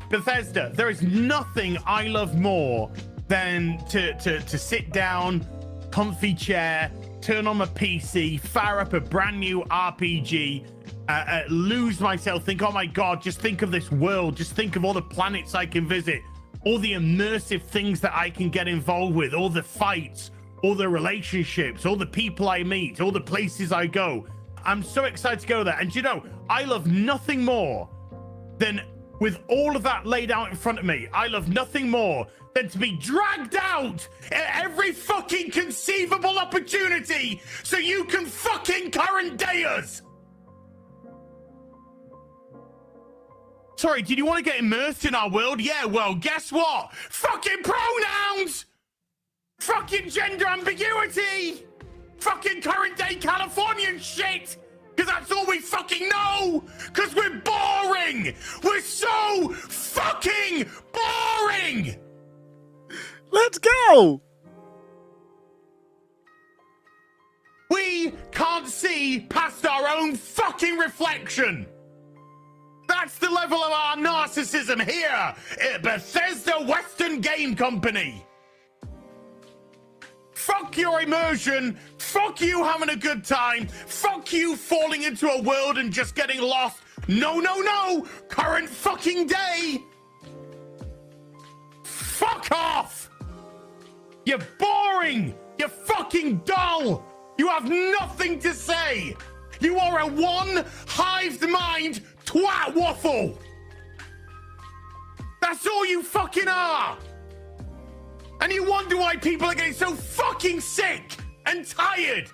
Bethesda. There is nothing I love more than to sit down, comfy chair, turn on my PC, fire up a brand new RPG, lose myself. Think, oh my god, just think of this world. Just think of all the planets I can visit, all the immersive things that I can get involved with, all the fights, all the relationships, all the people I meet, all the places I go. I'm so excited to go there. And you know, I love nothing more than, with all of that laid out in front of me, I love nothing more than to be dragged out at every fucking conceivable opportunity so you can fucking current day us. Sorry, did you want to get immersed in our world? Yeah, well, guess what? Fucking pronouns! Fucking gender ambiguity! Fucking current day Californian shit! Because that's all we fucking know! Because we're boring! We're so fucking boring! Let's go! We can't see past our own fucking reflection! That's the level of our narcissism here at Bethesda Western Game Company! Fuck your immersion. Fuck you having a good time. Fuck you falling into a world and just getting lost. No, no, no. Current fucking day. Fuck off. You're boring. You're fucking dull. You have nothing to say. You are a one-hived mind twat waffle. That's all you fucking are. And you wonder why people are getting so fucking sick and tired.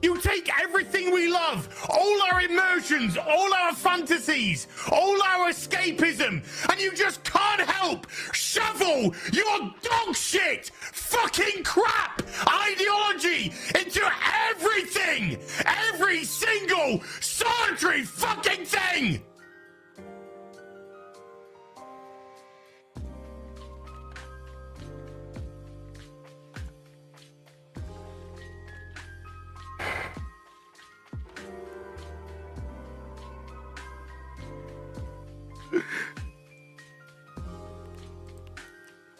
You take everything we love, all our immersions, all our fantasies, all our escapism, and you just can't help shovel your dog shit, fucking crap ideology into everything, every single solitary fucking thing.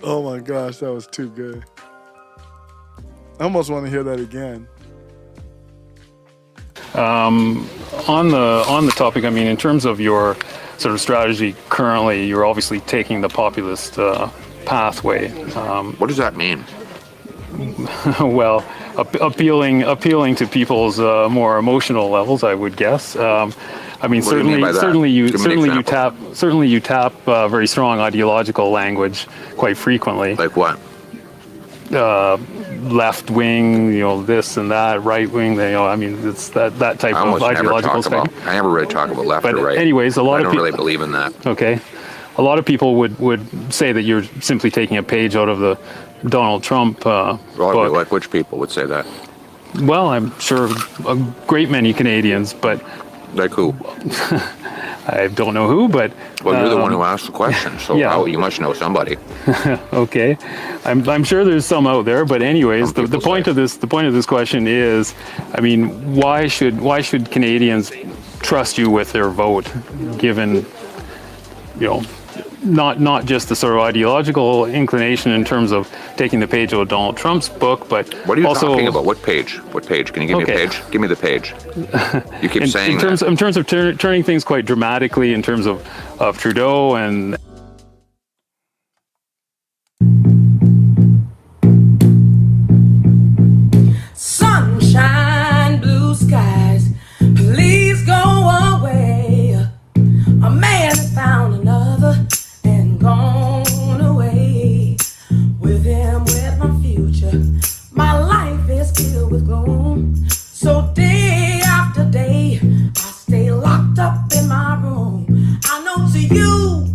Oh my gosh, that was too good. I almost want to hear that again. On the topic, I mean, in terms of your sort of strategy currently, you're obviously taking the populist pathway. What does that mean? Well, appealing to people's more emotional levels, I would guess. I mean, certainly you tap very strong ideological language quite frequently. Like what? Left wing, you know, this and that, right wing. You know, I mean, it's that type of ideological spectrum. I never really talk about left or right. But anyways, a lot of people. I don't really believe in that. Okay, a lot of people would say that you're simply taking a page out of the Donald Trump book. Like which people would say that? Well, I'm sure a great many Canadians, but. Like who? I don't know who, but... Well, you're the one who asked the question, so yeah. You must know somebody. Okay. I'm sure there's some out there, but anyways, the point of this question is, I mean, why should Canadians trust you with their vote, given, you know, not just the sort of ideological inclination in terms of taking the page out of Donald Trump's book, but what are you also talking about? What page? What page? Can you give me a page? Give me the page. You keep saying in terms of turning things quite dramatically in terms of Trudeau and. Sunshine, blue skies, please go away. A man has found another and gone away. With him, with my future, my life is filled with gloom. So day after day, I stay locked up in my room. I know to you,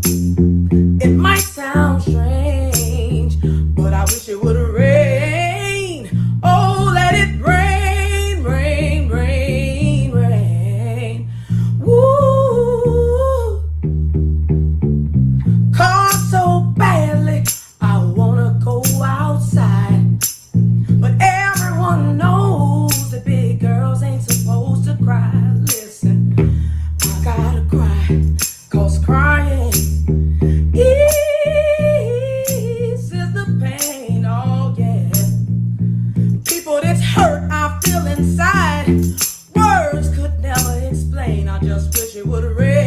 it might sound strange, but I wish it would rain. Oh, let it rain, rain, rain, rain. Woo. Cause so badly, I wanna go outside. But everyone knows that big girls ain't supposed to cry. Listen, I gotta cry, cause crying eases the pain, oh yeah. People that's hurt, I feel inside. Words could never explain. I just wish it would rain.